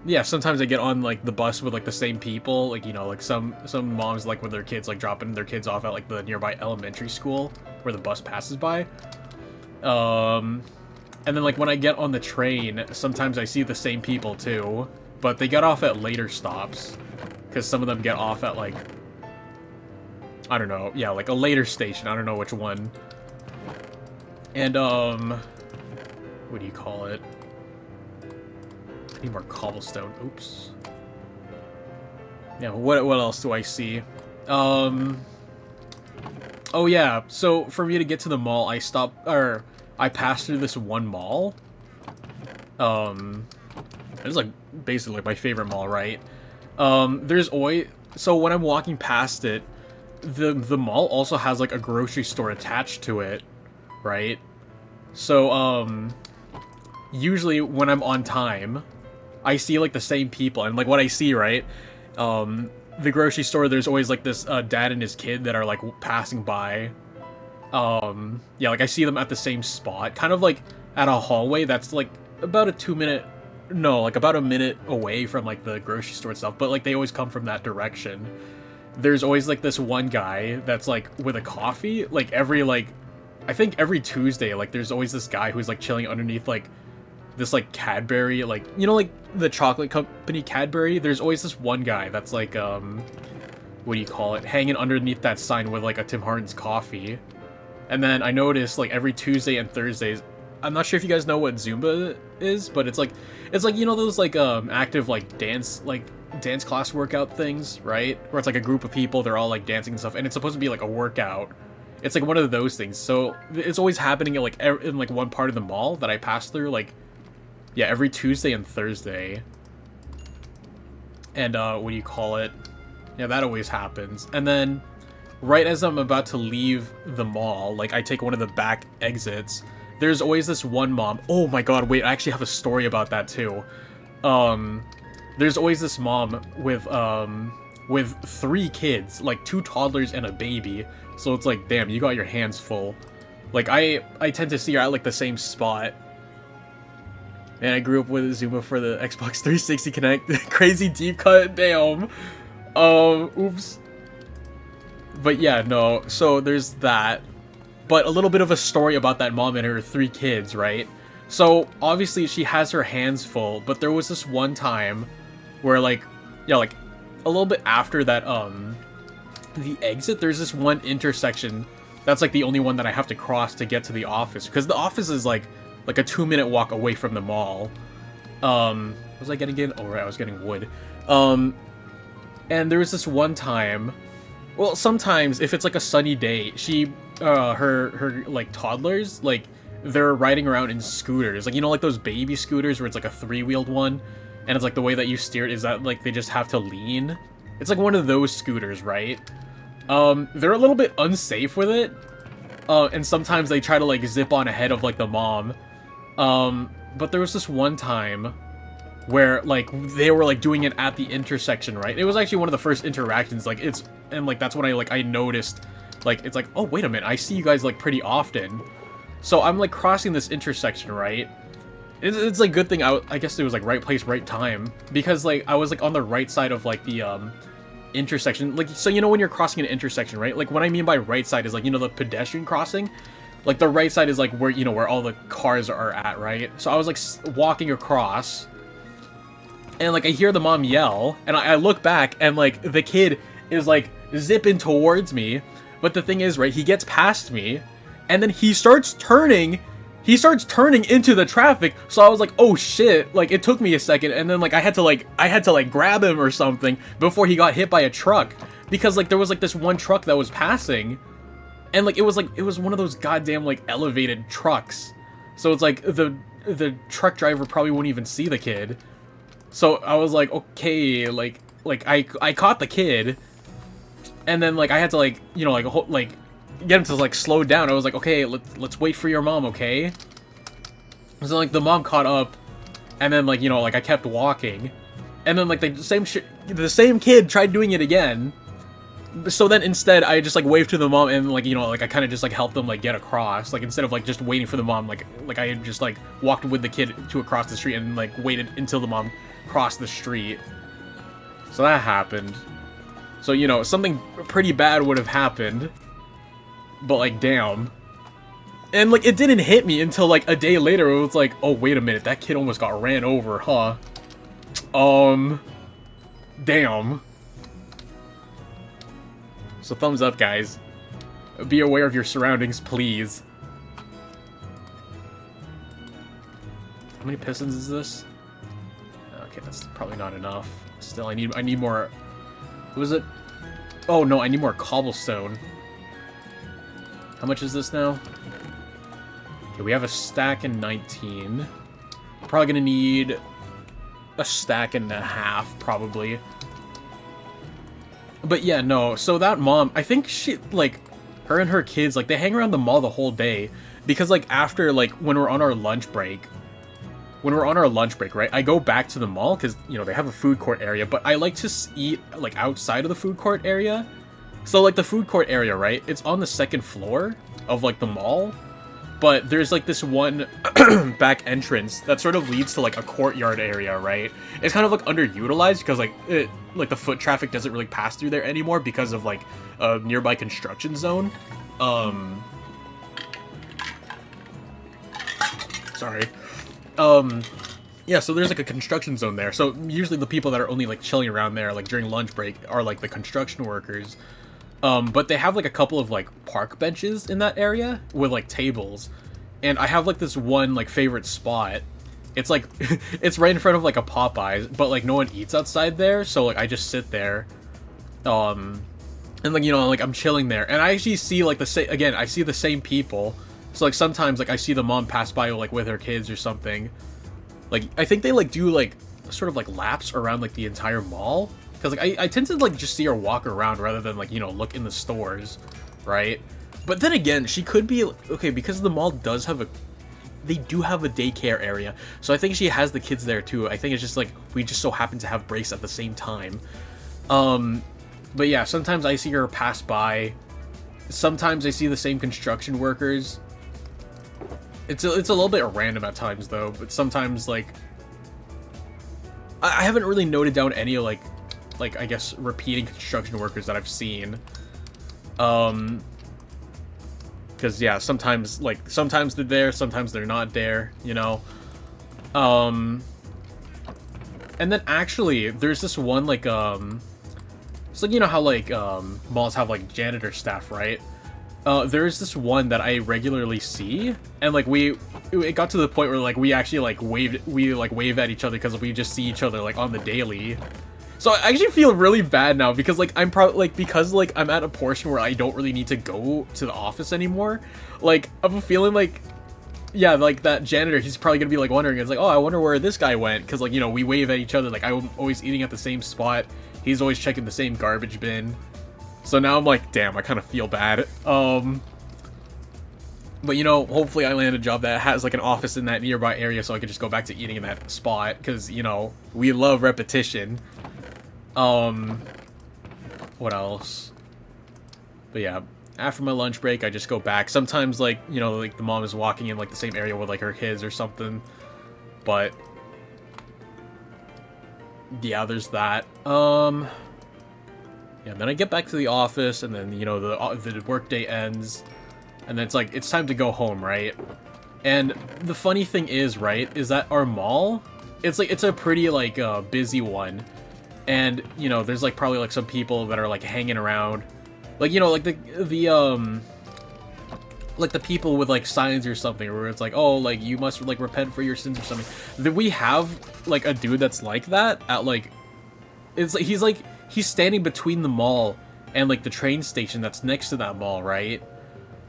yeah, sometimes I get on like the bus with like the same people, like, you know, like some moms like with their kids like dropping their kids off at like the nearby elementary school where the bus passes by. And then, like, when I get on the train, sometimes I see the same people, too. But they get off at later stops. Because some of them get off at, like... I don't know. Yeah, like, a later station. I don't know which one. And, what do you call it? I need more cobblestone. Oops. Yeah, what else do I see? Oh, Oh yeah, so for me to get to the mall, I passed through this one mall. It's like basically like my favorite mall, right? There's always, so when I'm walking past it, the mall also has like a grocery store attached to it, right? So usually when I'm on time, I see like the same people, and like what I see, right? The grocery store, there's always like this dad and his kid that are like passing by. Yeah, like I see them at the same spot, kind of like at a hallway that's like about a 2 minute, no, like about a minute away from like the grocery store itself, but like they always come from that direction. There's always like this one guy that's like with a coffee, like every like, I think every Tuesday, like there's always this guy who's like chilling underneath like this like Cadbury, like, you know, like the chocolate company Cadbury. There's always this one guy that's like what do you call it, hanging underneath that sign with like a Tim Hortons coffee. And then I noticed like every Tuesday and Thursdays, I'm not sure if you guys know what Zumba is, but it's like, you know, those like active like dance class workout things, right? Where it's like a group of people, they're all like dancing and stuff, and it's supposed to be like a workout. It's like one of those things. So it's always happening at like in like one part of the mall that I pass through, like, yeah, every Tuesday and Thursday. And what do you call it? Yeah, that always happens. And then right as I'm about to leave the mall, like I take one of the back exits, there's always this one mom. Oh my god, wait, I actually have a story about that too. There's always this mom with 3 kids, like 2 toddlers and a baby. So it's like, damn, you got your hands full. Like I tend to see her at like the same spot. And I grew up with Zuma for the Xbox 360 Connect. Crazy deep cut, damn. Oops. But yeah, no, so there's that. But a little bit of a story about that mom and her 3 kids, right? So obviously she has her hands full, but there was this one time where like, yeah, like a little bit after that, the exit, there's this one intersection that's like the only one that I have to cross to get to the office, because the office is like a 2-minute walk away from the mall. Was I getting in? Oh right, I was getting wood. And there was this one time, well, sometimes if it's like a sunny day, she her like toddlers, like they're riding around in scooters, like, you know, like those baby scooters where it's like a 3-wheeled one, and it's like the way that you steer it is that like they just have to lean. It's like one of those scooters, right? They're a little bit unsafe with it, and sometimes they try to like zip on ahead of like the mom. But there was this one time where like they were like doing it at the intersection, right? It was actually one of the first interactions, like it's, and like that's when I noticed, like, it's like, oh wait a minute, I see you guys like pretty often. So I'm like crossing this intersection, right? It's like good thing I guess it was like right place, right time, because like I was like on the right side of like the intersection. Like, so you know when you're crossing an intersection, right? Like what I mean by right side is like, you know, the pedestrian crossing. Like the right side is like where, you know, where all the cars are at, right? So I was like walking across, and like I hear the mom yell, and I look back, and like the kid is like zipping towards me. But the thing is, right, he gets past me, and then he starts turning into the traffic. So I was like, oh shit, like it took me a second, and then like I had to like grab him or something before he got hit by a truck, because like there was like this one truck that was passing, and like it was one of those goddamn like elevated trucks. So it's like the truck driver probably wouldn't even see the kid. So I was like, okay, like I caught the kid, and then like I had to like, you know, like get him to like slow down. I was like, okay, let's wait for your mom, okay? So like the mom caught up, and then like, you know, like I kept walking, and then like the same kid tried doing it again. So then instead I just like waved to the mom, and like, you know, like I kind of just like helped them like get across, like instead of like just waiting for the mom, like I had just like walked with the kid to across the street and like waited until the mom crossed the street. So that happened. So, you know, something pretty bad would have happened, but like, damn. And like it didn't hit me until like a day later. It was like, oh wait a minute, that kid almost got ran over, huh? Damn. So thumbs up, guys. Be aware of your surroundings, please. How many pistons is this? Okay, that's probably not enough. Still, I need more. What was it? Oh no, I need more cobblestone. How much is this now? Okay, we have a stack and 19. Probably gonna need a stack and a half, probably. But yeah, no, so that mom, I think she, like, her and her kids, like, they hang around the mall the whole day. Because, like, after, like, when we're on our lunch break, right, I go back to the mall, because, you know, they have a food court area, but I like to eat, like, outside of the food court area. So, like, the food court area, right, it's on the second floor of, like, the mall. But there's, like, this one back entrance that sort of leads to, like, a courtyard area, right? It's kind of, like, underutilized because, like, the foot traffic doesn't really pass through there anymore because of, like, a nearby construction zone. Sorry. Yeah, so there's, like, a construction zone there. So usually the people that are only, like, chilling around there, like, during lunch break are, like, the construction workers. But they have, like, a couple of, like, park benches in that area with, like, tables. And I have, like, this one, like, favorite spot. It's, like, it's right in front of, like, a Popeyes, but, like, no one eats outside there, so, like, I just sit there. And, like, you know, like, I'm chilling there. And I actually see, like, again, I see the same people. So, like, sometimes, like, I see the mom pass by, like, with her kids or something. Like, I think they, like, do, like, sort of, like, laps around, like, the entire mall. Because, like, I tend to, like, just see her walk around rather than, like, you know, look in the stores, right? But then again, she could be, okay, because the mall does have they do have a daycare area. So I think she has the kids there, too. I think it's just, like, we just so happen to have breaks at the same time. But yeah, sometimes I see her pass by. Sometimes I see the same construction workers. It's a little bit random at times, though. But sometimes, like, I haven't really noted down any, like, I guess, repeating construction workers that I've seen. Because, yeah, sometimes they're there, sometimes they're not there, you know? And then, actually, there's this one, like, it's like, you know how, like, malls have, like, janitor staff, right? There's this one that I regularly see, and, like, it got to the point where, like, we actually, like, wave at each other because we just see each other, like, on the daily. So I actually feel really bad now because, like, I'm probably, like, because, like, I'm at a portion where I don't really need to go to the office anymore. Like, I'm feeling like, yeah, like, that janitor, he's probably gonna be, like, wondering, it's like, oh, I wonder where this guy went, because, like, you know, we wave at each other, like, I'm always eating at the same spot, he's always checking the same garbage bin. So now I'm like, damn, I kind of feel bad. But, you know, hopefully I land a job that has, like, an office in that nearby area so I can just go back to eating in that spot, because, you know, we love repetition. What else? But yeah, after my lunch break, I just go back. Sometimes, like, you know, like, the mom is walking in, like, the same area with, like, her kids or something. But yeah, there's that. Yeah, then I get back to the office, and then, you know, the workday ends, and then it's like, it's time to go home, right? And the funny thing is, right, is that our mall, it's like, it's a pretty, like, busy one. And, you know, there's, like, probably, like, some people that are, like, hanging around. Like, you know, like, like, the people with, like, signs or something, where it's like, oh, like, you must, like, repent for your sins or something. Then we have, like, a dude that's like that at, like, it's like, he's standing between the mall and, like, the train station that's next to that mall, right?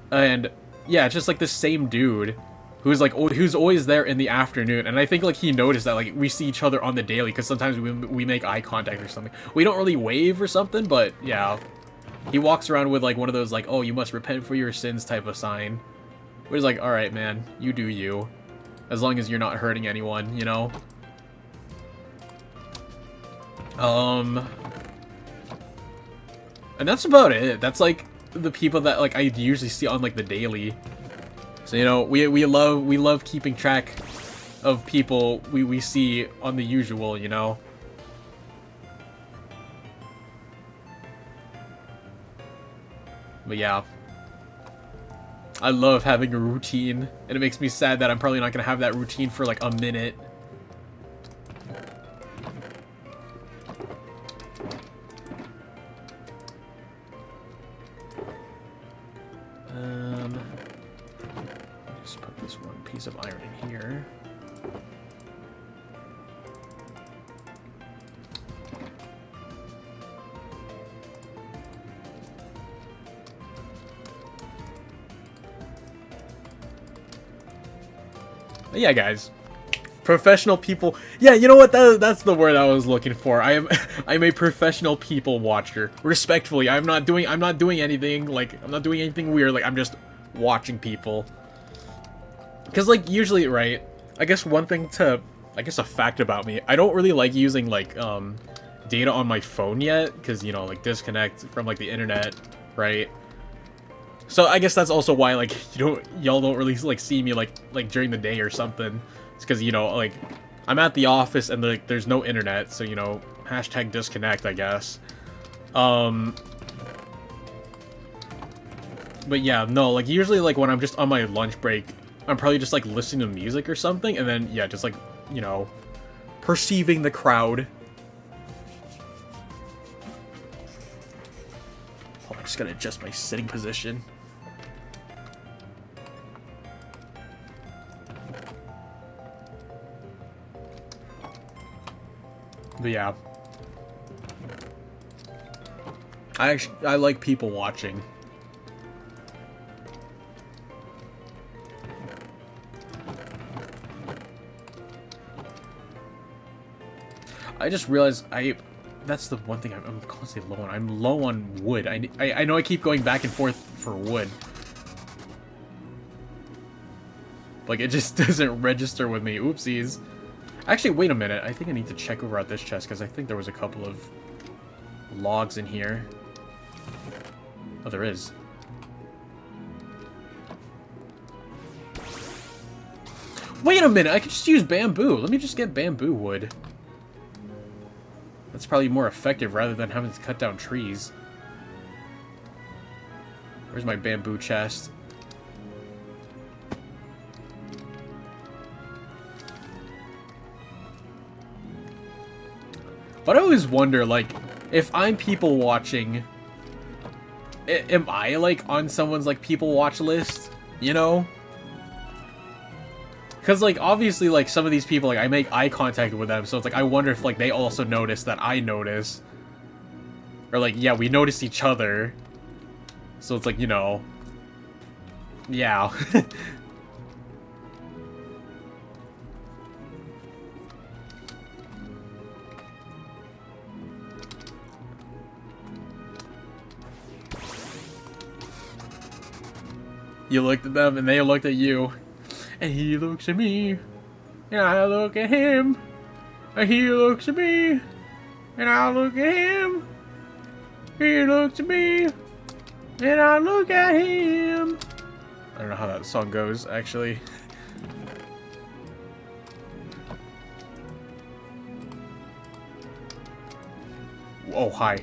And, yeah, it's just, like, the same dude who's, like, who's always there in the afternoon. And I think, like, he noticed that, like, we see each other on the daily, because sometimes we make eye contact or something. We don't really wave or something, but, yeah. He walks around with, like, one of those, like, oh, you must repent for your sins type of sign. Where he's like, alright, man, you do you. As long as you're not hurting anyone, you know? And that's about it. That's, like, the people that, like, I usually see on, like, the daily. So, you know, we love keeping track of people we see on the usual, you know? But yeah. I love having a routine, and it makes me sad that I'm probably not gonna have that routine for, like, a minute. Just put this one piece of iron in here. Yeah, guys. Professional people. Yeah, you know what? That's the word I was looking for. I'm a professional people watcher. Respectfully, I'm not doing anything like I'm not doing anything weird. Like I'm just watching people. Cause like usually, right? I guess a fact about me. I don't really like using like data on my phone yet, cause you know like disconnect from like the internet, right? So I guess that's also why like y'all don't really like see me like during the day or something. It's because, you know, like, I'm at the office and, like, there's no internet, so, you know, hashtag disconnect, I guess. But, yeah, no, like, usually, like, when I'm just on my lunch break, I'm probably just, like, listening to music or something, and then, yeah, just, like, you know, perceiving the crowd. Oh, I just gotta adjust my sitting position. But yeah, I like people watching. I just realized that's the one thing I'm constantly low on. I'm low on wood. I know I keep going back and forth for wood. Like it just doesn't register with me. Oopsies. Actually, wait a minute. I think I need to check over at this chest, because I think there was a couple of logs in here. Oh, there is. Wait a minute! I could just use bamboo. Let me just get bamboo wood. That's probably more effective rather than having to cut down trees. Where's my bamboo chest? But I always wonder, like, if I'm people watching, am I, like, on someone's, like, people watch list? You know? Because, like, obviously, like, some of these people, like, I make eye contact with them, so it's like, I wonder if, like, they also notice that I notice. Or, like, yeah, we notice each other. So it's like, you know. Yeah. You looked at them, and they looked at you. And he looks at me, and I look at him. And he looks at me, and I look at him. He looks at me, and I look at him. I don't know how that song goes, actually. Oh, hi.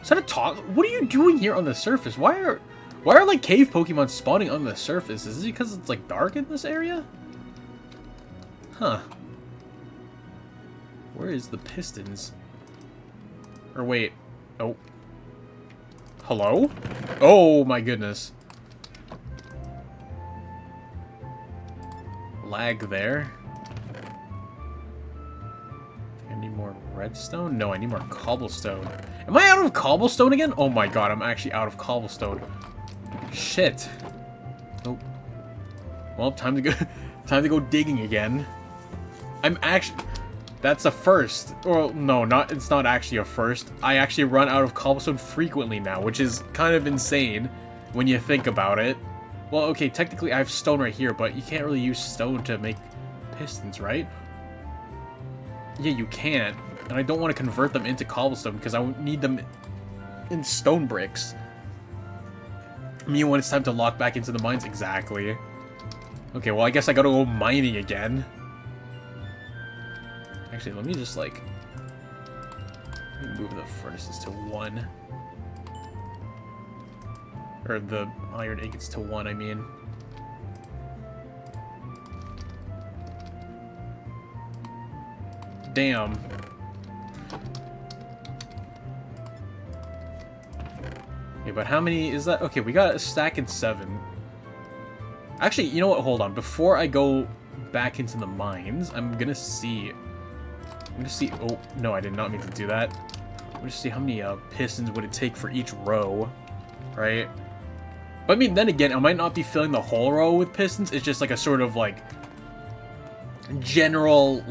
Is that a talk? What are you doing here on the surface? Why are like cave Pokemon spawning on the surface? Is it because it's like dark in this area? Huh. Where is the pistons? Or wait. Oh. Hello? Oh my goodness. Lag there. I need more redstone? No, I need more cobblestone. Am I out of cobblestone again? Oh my god, I'm actually out of cobblestone. Shit. Oh. Well, time to go digging again. I'm actually... That's a first. Well, no, it's not actually a first. I actually run out of cobblestone frequently now, which is kind of insane when you think about it. Well, okay, technically I have stone right here, but you can't really use stone to make pistons, right? Yeah, you can. And I don't want to convert them into cobblestone because I need them in stone bricks. I mean, when it's time to lock back into the mines, exactly. Okay, well, I guess I gotta go mining again. Actually, let me just, like... Let me move the furnaces to 1. Or the iron ingots to 1, I mean. Damn. Okay, but how many is that? Okay, we got a stack and 7. Actually, you know what? Hold on. Before I go back into the mines, I'm gonna see... Oh, no, I did not mean to do that. I'm gonna see how many pistons would it take for each row, right? But I mean, then again, I might not be filling the whole row with pistons. It's just like a sort of like general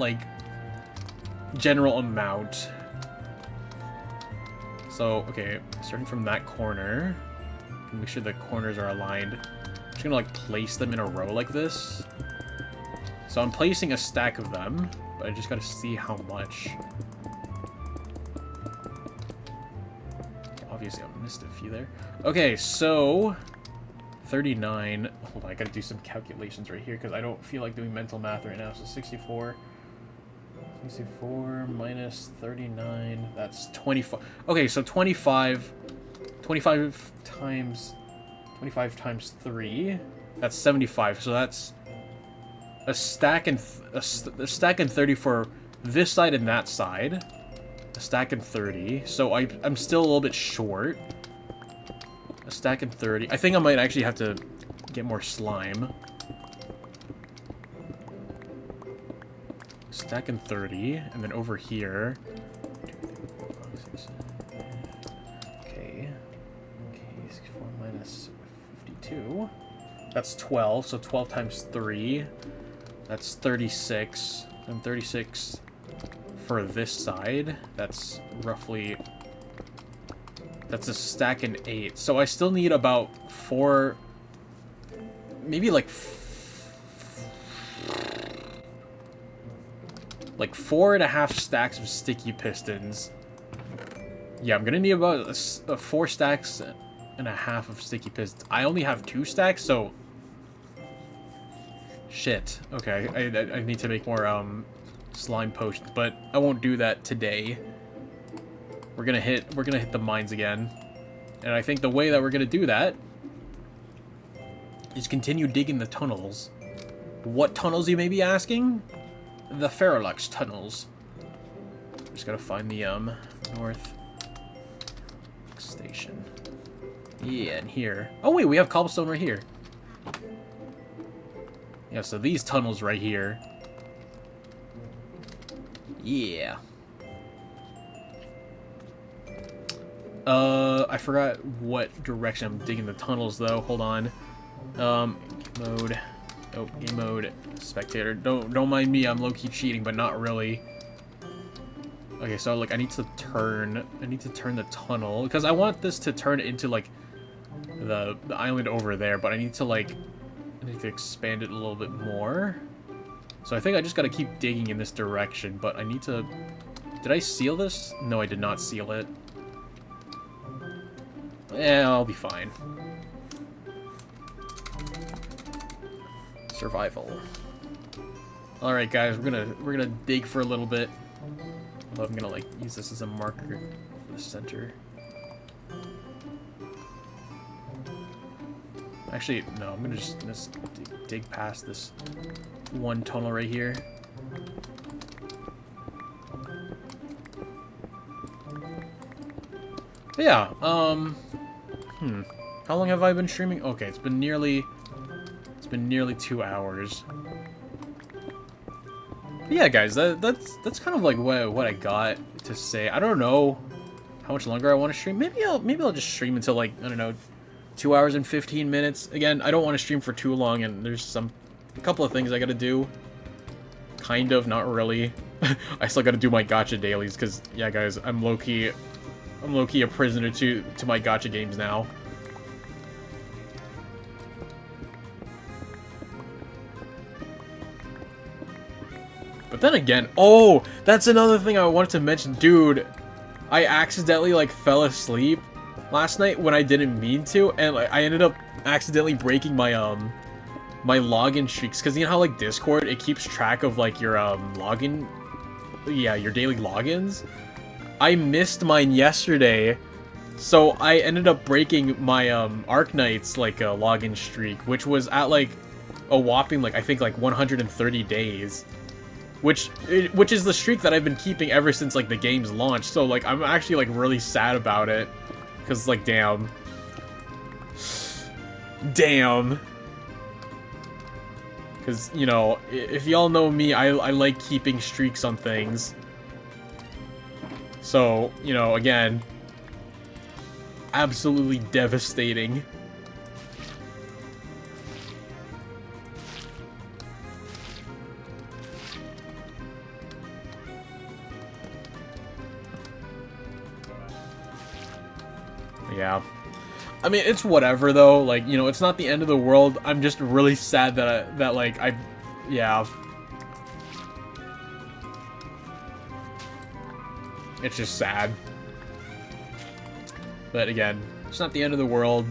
amount. So, okay, starting from that corner, make sure the corners are aligned. I'm just gonna like place them in a row like this. So I'm placing a stack of them, but I just gotta see how much. Obviously, I missed a few there. Okay, so 39. Hold on, I gotta do some calculations right here because I don't feel like doing mental math right now. So 64 minus 39. That's 25. Okay, so 25 times 3. That's 75. So that's a stack and a stack and 30 for this side and that side. A stack and 30. So I'm still a little bit short. A stack and 30. I think I might actually have to get more slime. Stack and 30. And then over here. Okay. Okay, 64 minus 52. That's 12. So 12 times 3. That's 36. And 36 for this side. That's roughly... That's a stack and 8. So I still need about 4... Maybe like 4.5 stacks of sticky pistons. Yeah, I'm gonna need about 4 stacks and a half of sticky pistons. I only have 2 stacks, so... Shit. Okay, I need to make more slime potions, but I won't do that today. We're gonna hit the mines again. And I think the way that we're gonna do that is continue digging the tunnels. What tunnels, you may be asking? The Ferrolux tunnels. Just gotta find the north station. Yeah, and here. Oh wait, we have cobblestone right here. Yeah, so these tunnels right here. Yeah. I forgot what direction I'm digging the tunnels though. Hold on. Mode. Oh, game mode. Spectator. Don't mind me. I'm low-key cheating, but not really. Okay, so like I need to turn the tunnel because I want this to turn into like the island over there, but I need to expand it a little bit more. So I think I just gotta keep digging in this direction, but I need to... Did I seal this? No, I did not seal it. Yeah, I'll be fine. Survival. Alright guys, we're gonna dig for a little bit. Although I'm gonna like use this as a marker for the center. Actually, no, I'm gonna just dig past this one tunnel right here. But yeah, how long have I been streaming? Okay, it's been nearly 2 hours. But yeah, guys, that's kind of like what I got to say. I don't know how much longer I want to stream. Maybe I'll just stream until like, I don't know, 2 hours and 15 minutes. Again, I don't want to stream for too long, and there's a couple of things I gotta do. Kind of, not really. I still gotta do my gacha dailies, because, yeah, guys, I'm low-key a prisoner to my gacha games now. But then again, oh, that's another thing I wanted to mention. Dude, I accidentally, like, fell asleep last night when I didn't mean to, and like, I ended up accidentally breaking my my login streaks, because you know how like Discord, it keeps track of like your login, yeah, your daily logins. I missed mine yesterday, so I ended up breaking my Arknight's like login streak, which was at like a whopping like I think like 130 days. Which is the streak that I've been keeping ever since like the game's launch. So like I'm actually like really sad about it. Cause like damn. Cause you know, if y'all know me, I like keeping streaks on things. So, you know, again, absolutely devastating. Yeah. I mean, it's whatever, though. Like, you know, it's not the end of the world. I'm just really sad that, yeah. It's just sad. But again, it's not the end of the world.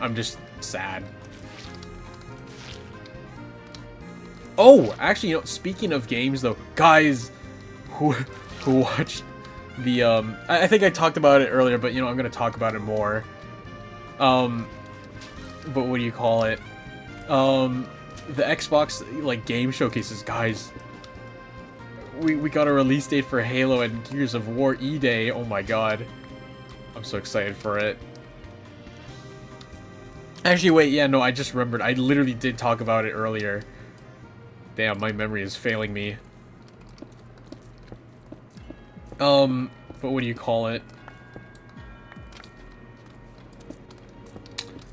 I'm just sad. Oh, actually, you know, speaking of games, though, guys who watched the, I think I talked about it earlier, but, you know, I'm going to talk about it more. But what do you call it? The Xbox, like, game showcases, guys. We got a release date for Halo and Gears of War E-Day. Oh my god. I'm so excited for it. Actually, wait, yeah, no, I just remembered. I literally did talk about it earlier. Damn, my memory is failing me. But what do you call it?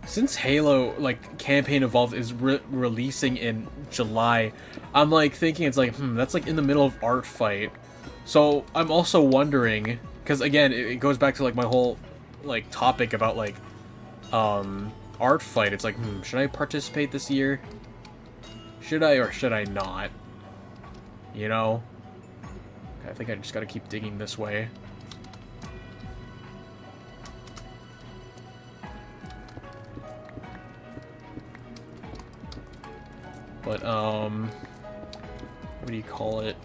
Since Halo, like, Campaign Evolved is releasing in July, I'm, like, thinking it's like, that's, like, in the middle of Art Fight. So, I'm also wondering, because, again, it goes back to, like, my whole, like, topic about, like, Art Fight. It's like, should I participate this year? Should I or should I not? You know? I think I just gotta keep digging this way. But, what do you call it?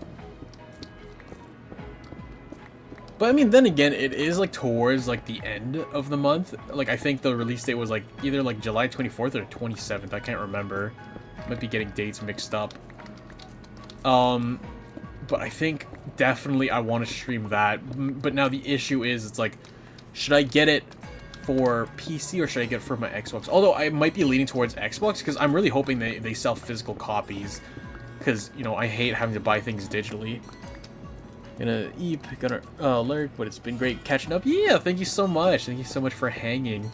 But, I mean, then again, it is, like, towards, like, the end of the month. Like, I think the release date was, like, either, like, July 24th or 27th. I can't remember. Might be getting dates mixed up. But I think definitely I want to stream that. But now the issue is, it's like, should I get it for PC or should I get it for my Xbox? Although I might be leaning towards Xbox because I'm really hoping they sell physical copies. Because, you know, I hate having to buy things digitally. Gonna eep, gonna lurk, but it's been great catching up. Yeah, thank you so much. Thank you so much for hanging.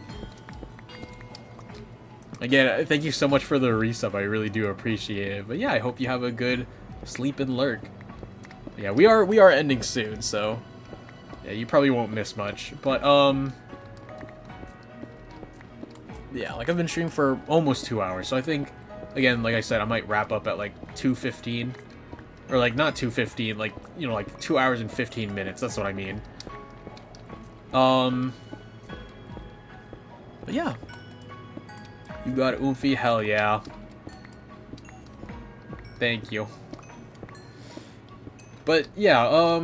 Again, thank you so much for the resub. I really do appreciate it. But yeah, I hope you have a good sleep and lurk. Yeah, we are ending soon, so yeah, you probably won't miss much. But yeah, like I've been streaming for almost 2 hours, so I think, again, like I said, I might wrap up at like 2:15, or like not 2:15, like, you know, like 2 hours and 15 minutes. That's what I mean. But yeah, you got Oomphy, hell yeah. Thank you. But yeah,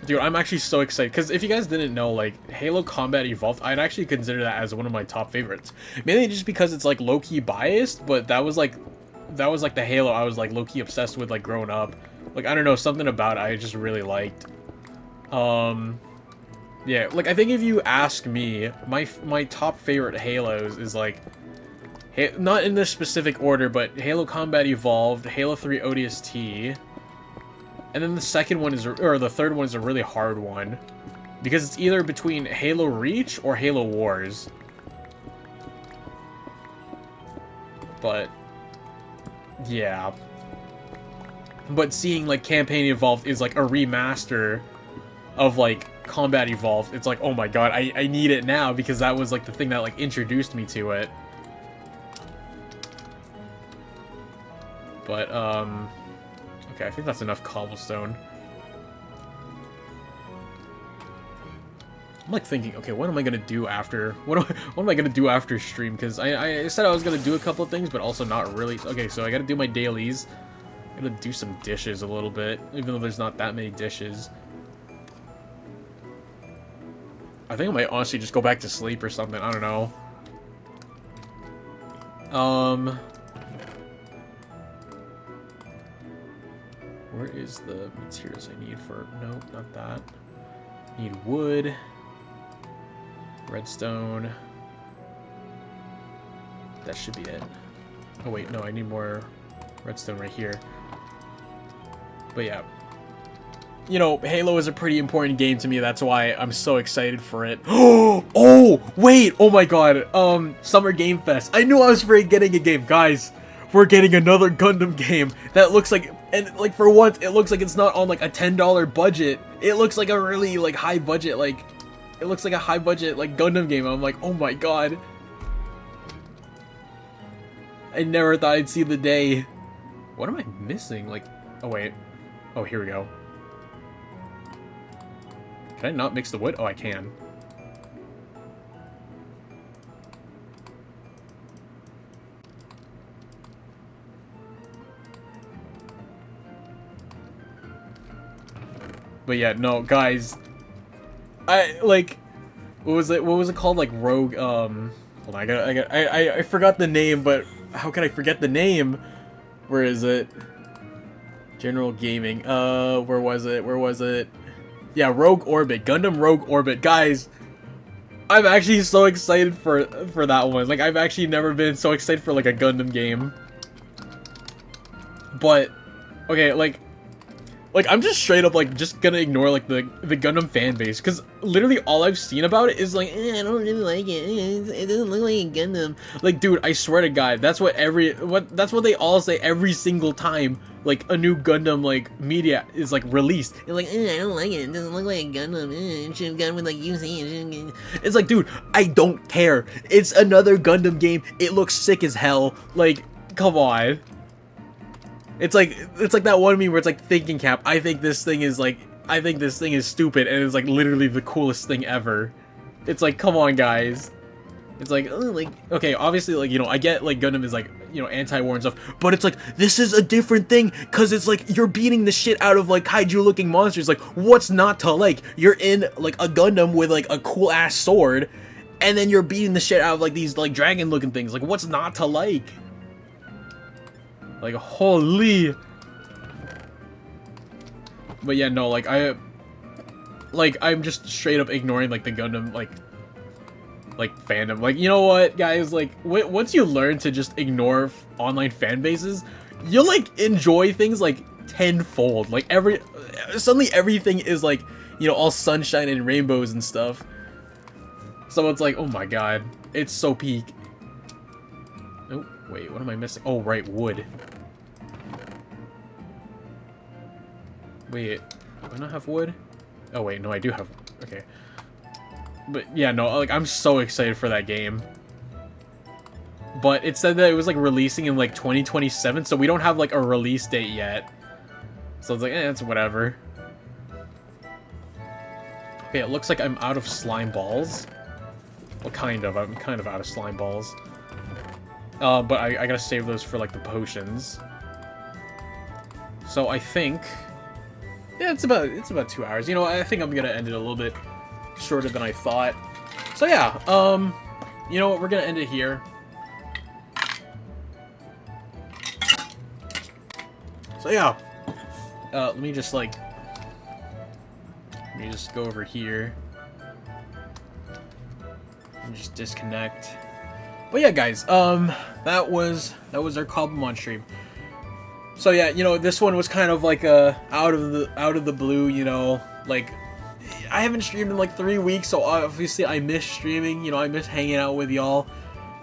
dude, I'm actually so excited, because if you guys didn't know, like, Halo Combat Evolved, I'd actually consider that as one of my top favorites. Mainly just because it's, like, low-key biased, but that was, like, the Halo I was, like, low-key obsessed with, like, growing up. Like, I don't know, something about it I just really liked. Yeah, like, I think if you ask me, my top favorite Halos is, like, not in this specific order, but Halo Combat Evolved, Halo 3 ODST, and then the second one is, or the third one is a really hard one, because it's either between Halo Reach or Halo Wars. But yeah, but seeing like Campaign Evolved is like a remaster of like Combat Evolved, it's like, oh my god, I need it now, because that was like the thing that like introduced me to it. But, okay, I think that's enough cobblestone. I'm, like, thinking, okay, what am I gonna do after, what am I gonna do after stream? Because I said I was gonna do a couple of things, but also not really. Okay, so I gotta do my dailies. I gotta do some dishes a little bit, even though there's not that many dishes. I think I might honestly just go back to sleep or something, I don't know. Where is the materials I need for... Nope, not that. Need wood. Redstone. That should be it. Oh wait, no, I need more redstone right here. But yeah. You know, Halo is a pretty important game to me. That's why I'm so excited for it. Oh, wait! Oh my god. Summer Game Fest. I knew I was getting a game. Guys, we're getting another Gundam game that looks like... And, like, for once, it looks like it's not on, like, a $10 budget. It looks like a really, like, high budget, like, it looks like a high budget like Gundam game. I'm like, oh my god. I never thought I'd see the day. What am I missing? Like, oh wait. Oh, here we go. Can I not mix the wood? Oh, I can. But yeah, no, guys. I like, what was it? What was it called? Like Rogue. Hold on, I forgot the name, but how can I forget the name? Where is it? General Gaming. Where was it? Where was it? Yeah, Rogue Orbit. Gundam Rogue Orbit. Guys, I'm actually so excited for that one. Like, I've actually never been so excited for like a Gundam game. But okay, like I'm just straight up like just gonna ignore like the Gundam fan base, because literally all I've seen about it is like, I don't really like it. It doesn't look like a Gundam. Like, dude, I swear to God, that's what that's what they all say every single time like a new Gundam like media is like released. They're like, I don't like it. It doesn't look like a Gundam. It should have gone with like UC. It's like, dude, I don't care. It's another Gundam game. It looks sick as hell. Like, come on. It's like that one meme where it's like thinking cap. I think this thing is stupid, and it's like literally the coolest thing ever. It's like, come on, guys. It's like, like, okay, obviously, like, you know, I get like Gundam is like, you know, anti-war and stuff, but it's like, this is a different thing, because it's like you're beating the shit out of like kaiju looking monsters. Like, what's not to like? You're in like a Gundam with like a cool ass sword, and then you're beating the shit out of like these like dragon looking things. Like, what's not to like? Like, holy. But yeah, no, like, I'm just straight up ignoring like the Gundam like fandom. Like, you know what, guys, like once you learn to just ignore online fan bases, you'll like enjoy things like tenfold. Like, suddenly everything is like, you know, all sunshine and rainbows and stuff. So it's like, oh my god, it's so peak. Oh wait, what am I missing? Oh right, wood. Wait, do I not have wood? Oh wait, no, I do have. Okay. But yeah, no, like, I'm so excited for that game. But it said that it was like releasing in like 2027, so we don't have like a release date yet. So it's like, it's whatever. Okay, it looks like I'm out of slime balls. Well, kind of. I'm kind of out of slime balls. But I gotta save those for like the potions. So I think, yeah, it's about 2 hours. You know, I think I'm gonna end it a little bit shorter than I thought. So yeah, you know what, we're gonna end it here. So yeah, let me just go over here and just disconnect. But yeah, guys, that was our Cobblemon stream. So yeah, you know, this one was kind of like out of the blue, you know, like, I haven't streamed in like 3 weeks, so obviously I miss streaming, you know, I miss hanging out with y'all.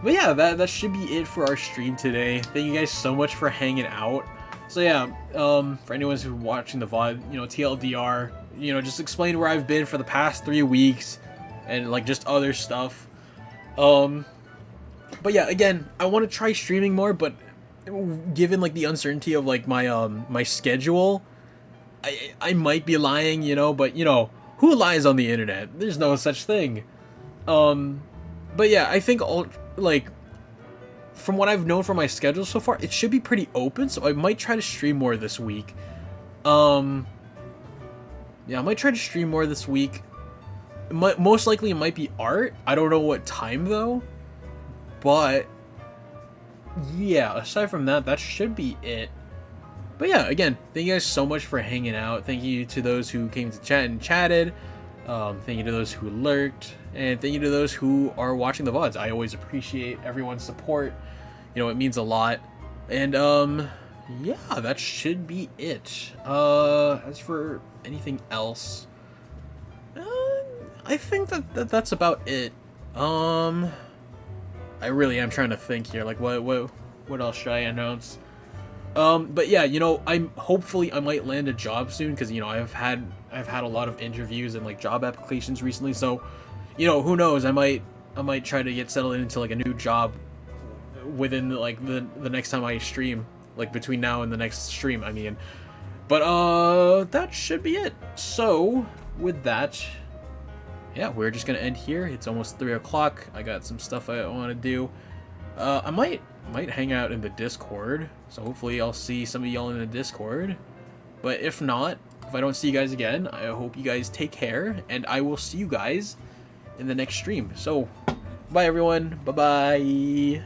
But yeah, that should be it for our stream today. Thank you guys so much for hanging out. So yeah, for anyone who's watching the VOD, you know, TLDR, you know, just explain where I've been for the past 3 weeks and like just other stuff. But yeah, again, I want to try streaming more, but given like the uncertainty of like my schedule, I might be lying, you know, but you know, who lies on the internet? There's no such thing. But yeah, I think like, from what I've known from my schedule so far, it should be pretty open, so I might try to stream more this week. Yeah, I might try to stream more this week. Most likely it might be art. I don't know what time though. But yeah, aside from that, that should be it. But yeah, again, thank you guys so much for hanging out. Thank you to those who came to chat and chatted. Thank you to those who lurked. And thank you to those who are watching the VODs. I always appreciate everyone's support. You know, it means a lot. And yeah, that should be it. As for anything else, I think that's about it. I really am trying to think here. Like, what else should I announce? But yeah, you know, hopefully I might land a job soon, because you know, I've had a lot of interviews and like job applications recently, so you know, who knows? I might try to get settled into like a new job within like the next time I stream, like between now and the next stream. I mean, but that should be it. So with that, yeah, we're just gonna end here. It's almost 3 o'clock. I got some stuff I want to do. I might hang out in the Discord, so hopefully I'll see some of y'all in the Discord. But if not, if I don't see you guys again, I hope you guys take care, and I will see you guys in the next stream. So, bye everyone. Bye-bye.